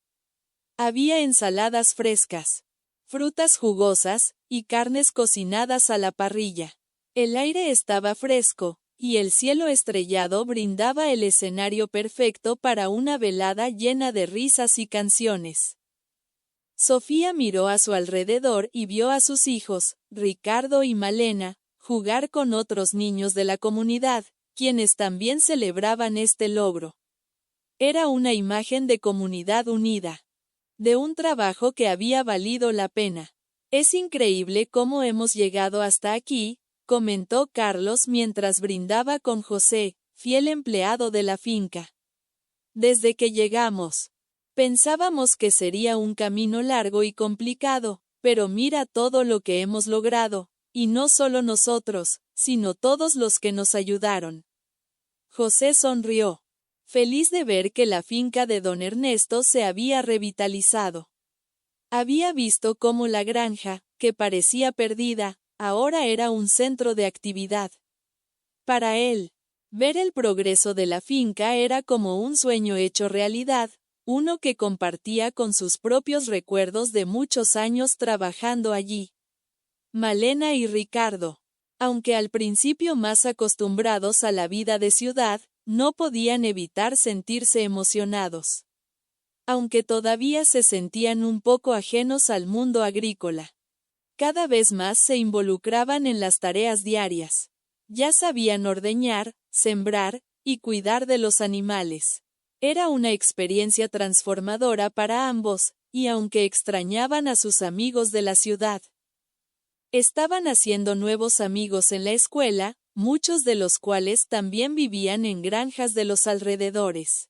Había ensaladas frescas, frutas jugosas, y carnes cocinadas a la parrilla. El aire estaba fresco, y el cielo estrellado brindaba el escenario perfecto para una velada llena de risas y canciones. Sofía miró a su alrededor y vio a sus hijos, Ricardo y Malena, jugar con otros niños de la comunidad, quienes también celebraban este logro. Era una imagen de comunidad unida, de un trabajo que había valido la pena. Es increíble cómo hemos llegado hasta aquí, comentó Carlos mientras brindaba con José, fiel empleado de la finca. Desde que llegamos, pensábamos que sería un camino largo y complicado, pero mira todo lo que hemos logrado. Y no solo nosotros, sino todos los que nos ayudaron. José sonrió, feliz de ver que la finca de don Ernesto se había revitalizado. Había visto cómo la granja, que parecía perdida, ahora era un centro de actividad. Para él, ver el progreso de la finca era como un sueño hecho realidad, uno que compartía con sus propios recuerdos de muchos años trabajando allí. Malena y Ricardo, aunque al principio más acostumbrados a la vida de ciudad, no podían evitar sentirse emocionados. Aunque todavía se sentían un poco ajenos al mundo agrícola. Cada vez más se involucraban en las tareas diarias. Ya sabían ordeñar, sembrar, y cuidar de los animales. Era una experiencia transformadora para ambos, y aunque extrañaban a sus amigos de la ciudad, estaban haciendo nuevos amigos en la escuela, muchos de los cuales también vivían en granjas de los alrededores.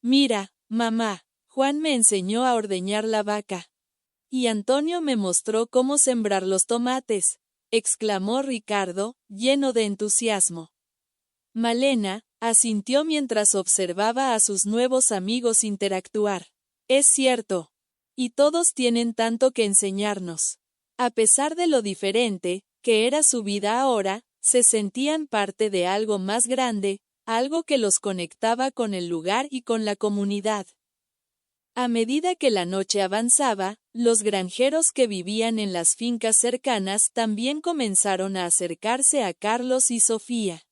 Mira, mamá, Juan me enseñó a ordeñar la vaca. Y Antonio me mostró cómo sembrar los tomates, exclamó Ricardo, lleno de entusiasmo. Malena asintió mientras observaba a sus nuevos amigos interactuar. Es cierto. Y todos tienen tanto que enseñarnos. A pesar de lo diferente que era su vida ahora, se sentían parte de algo más grande, algo que los conectaba con el lugar y con la comunidad. A medida que la noche avanzaba, los granjeros que vivían en las fincas cercanas también comenzaron a acercarse a Carlos y Sofía.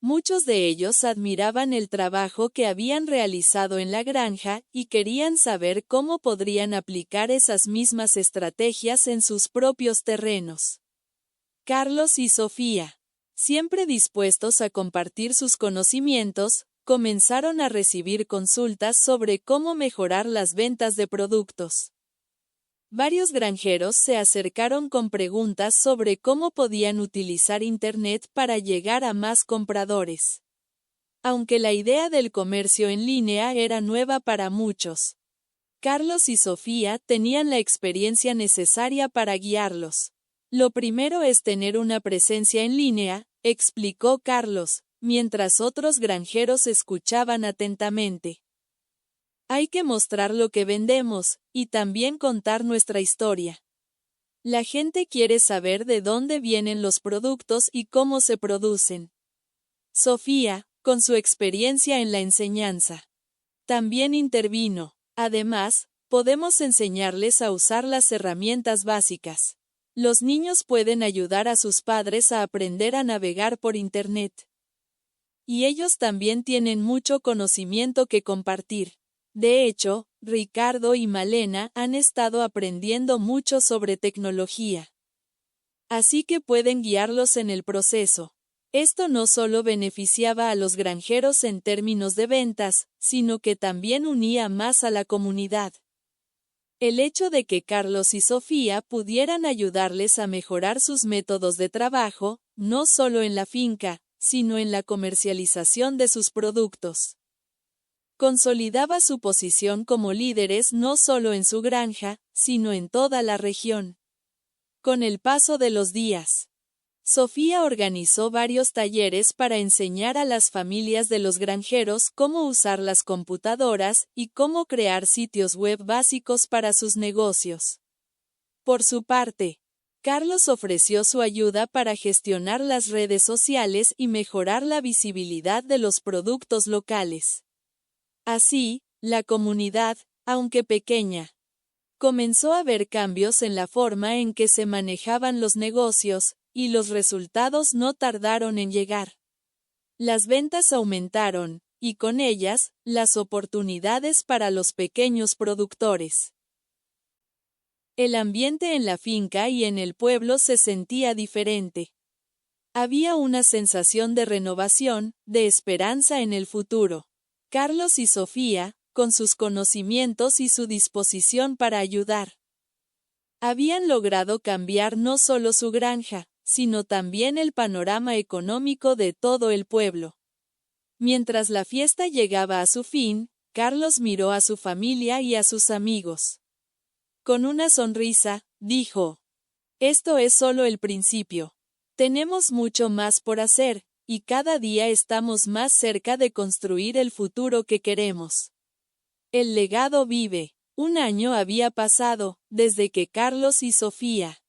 Muchos de ellos admiraban el trabajo que habían realizado en la granja y querían saber cómo podrían aplicar esas mismas estrategias en sus propios terrenos. Carlos y Sofía, siempre dispuestos a compartir sus conocimientos, comenzaron a recibir consultas sobre cómo mejorar las ventas de productos. Varios granjeros se acercaron con preguntas sobre cómo podían utilizar Internet para llegar a más compradores. Aunque la idea del comercio en línea era nueva para muchos, Carlos y Sofía tenían la experiencia necesaria para guiarlos. Lo primero es tener una presencia en línea, explicó Carlos, mientras otros granjeros escuchaban atentamente. Hay que mostrar lo que vendemos, y también contar nuestra historia. La gente quiere saber de dónde vienen los productos y cómo se producen. Sofía, con su experiencia en la enseñanza, también intervino. Además, podemos enseñarles a usar las herramientas básicas. Los niños pueden ayudar a sus padres a aprender a navegar por Internet. Y ellos también tienen mucho conocimiento que compartir. De hecho, Ricardo y Malena han estado aprendiendo mucho sobre tecnología. Así que pueden guiarlos en el proceso. Esto no solo beneficiaba a los granjeros en términos de ventas, sino que también unía más a la comunidad. El hecho de que Carlos y Sofía pudieran ayudarles a mejorar sus métodos de trabajo, no solo en la finca, sino en la comercialización de sus productos, consolidaba su posición como líderes no solo en su granja, sino en toda la región. Con el paso de los días, Sofía organizó varios talleres para enseñar a las familias de los granjeros cómo usar las computadoras y cómo crear sitios web básicos para sus negocios. Por su parte, Carlos ofreció su ayuda para gestionar las redes sociales y mejorar la visibilidad de los productos locales. Así, la comunidad, aunque pequeña, comenzó a ver cambios en la forma en que se manejaban los negocios, y los resultados no tardaron en llegar. Las ventas aumentaron, y con ellas, las oportunidades para los pequeños productores. El ambiente en la finca y en el pueblo se sentía diferente. Había una sensación de renovación, de esperanza en el futuro. Carlos y Sofía, con sus conocimientos y su disposición para ayudar, habían logrado cambiar no solo su granja, sino también el panorama económico de todo el pueblo. Mientras la fiesta llegaba a su fin, Carlos miró a su familia y a sus amigos. Con una sonrisa, dijo: «Esto es solo el principio. Tenemos mucho más por hacer, y cada día estamos más cerca de construir el futuro que queremos». El legado vive. Un año había pasado, desde que Carlos y Sofía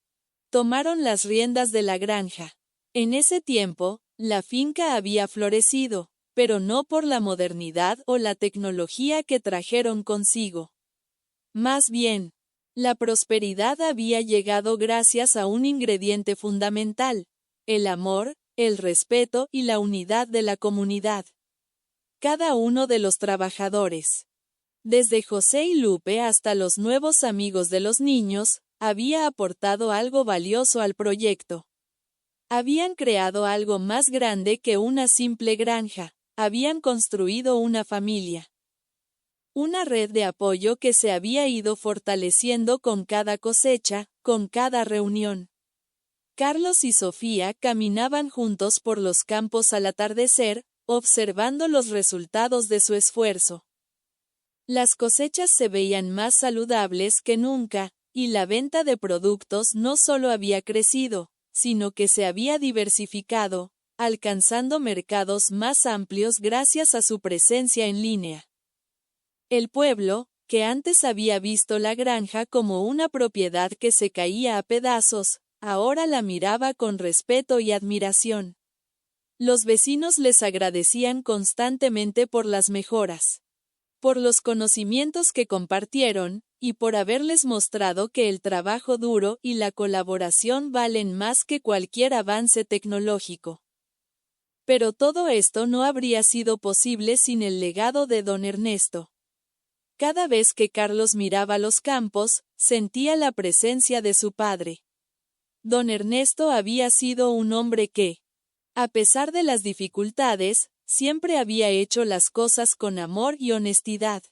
tomaron las riendas de la granja. En ese tiempo, la finca había florecido, pero no por la modernidad o la tecnología que trajeron consigo. Más bien, la prosperidad había llegado gracias a un ingrediente fundamental: el amor, el respeto y la unidad de la comunidad. cada uno de los trabajadores. Desde José y Lupe hasta los nuevos amigos de los niños, había aportado algo valioso al proyecto. Habían creado algo más grande que una simple granja, habían construido una familia. Una red de apoyo que se había ido fortaleciendo con cada cosecha, con cada reunión. Carlos y Sofía caminaban juntos por los campos al atardecer, observando los resultados de su esfuerzo. Las cosechas se veían más saludables que nunca, y la venta de productos no solo había crecido, sino que se había diversificado, alcanzando mercados más amplios gracias a su presencia en línea. El pueblo, que antes había visto la granja como una propiedad que se caía a pedazos, ahora la miraba con respeto y admiración. Los vecinos les agradecían constantemente por las mejoras, por los conocimientos que compartieron, y por haberles mostrado que el trabajo duro y la colaboración valen más que cualquier avance tecnológico. Pero todo esto no habría sido posible sin el legado de don Ernesto. Cada vez que Carlos miraba los campos, sentía la presencia de su padre. Don Ernesto había sido un hombre que, a pesar de las dificultades, siempre había hecho las cosas con amor y honestidad.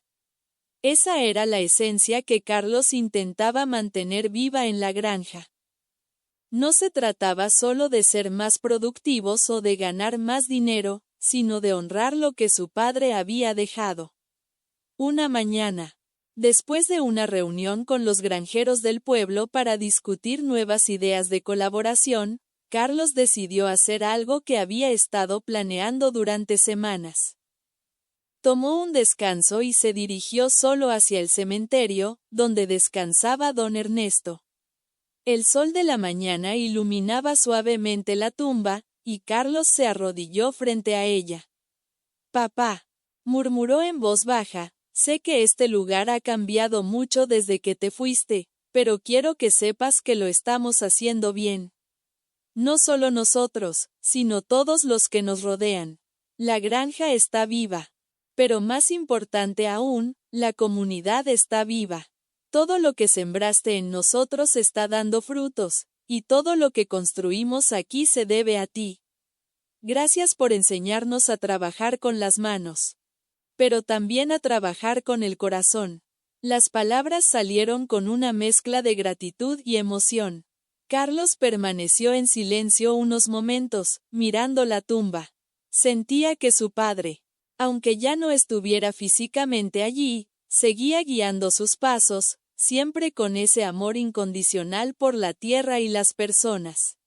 Esa era la esencia que Carlos intentaba mantener viva en la granja. No se trataba solo de ser más productivos o de ganar más dinero, sino de honrar lo que su padre había dejado. Una mañana, después de una reunión con los granjeros del pueblo para discutir nuevas ideas de colaboración, Carlos decidió hacer algo que había estado planeando durante semanas. Tomó un descanso y se dirigió solo hacia el cementerio, donde descansaba don Ernesto. El sol de la mañana iluminaba suavemente la tumba, y Carlos se arrodilló frente a ella. «Papá», murmuró en voz baja, «sé que este lugar ha cambiado mucho desde que te fuiste, pero quiero que sepas que lo estamos haciendo bien. No solo nosotros, sino todos los que nos rodean. La granja está viva. Pero más importante aún, la comunidad está viva. Todo lo que sembraste en nosotros está dando frutos, y todo lo que construimos aquí se debe a ti. Gracias por enseñarnos a trabajar con las manos, pero también a trabajar con el corazón». Las palabras salieron con una mezcla de gratitud y emoción. Carlos permaneció en silencio unos momentos, mirando la tumba. Sentía que su padre, aunque ya no estuviera físicamente allí, seguía guiando sus pasos, siempre con ese amor incondicional por la tierra y las personas.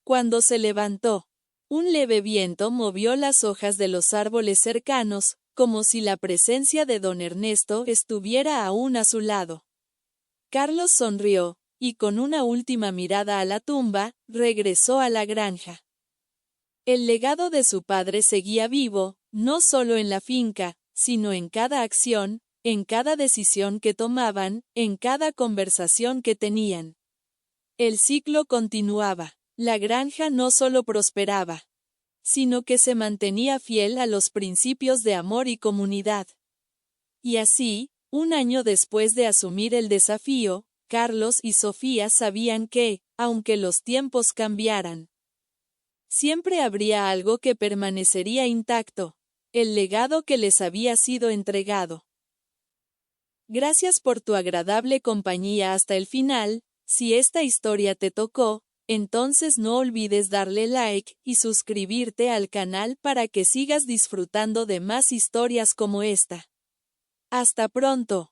Cuando se levantó, un leve viento movió las hojas de los árboles cercanos, como si la presencia de don Ernesto estuviera aún a su lado. Carlos sonrió, y con una última mirada a la tumba, regresó a la granja. El legado de su padre seguía vivo, no solo en la finca, sino en cada acción, en cada decisión que tomaban, en cada conversación que tenían. El ciclo continuaba. La granja no solo prosperaba, sino que se mantenía fiel a los principios de amor y comunidad. Y así, un año después de asumir el desafío, Carlos y Sofía sabían que, aunque los tiempos cambiaran, siempre habría algo que permanecería intacto, el legado que les había sido entregado. Gracias por tu agradable compañía hasta el final. Si esta historia te tocó, entonces no olvides darle like y suscribirte al canal para que sigas disfrutando de más historias como esta. Hasta pronto.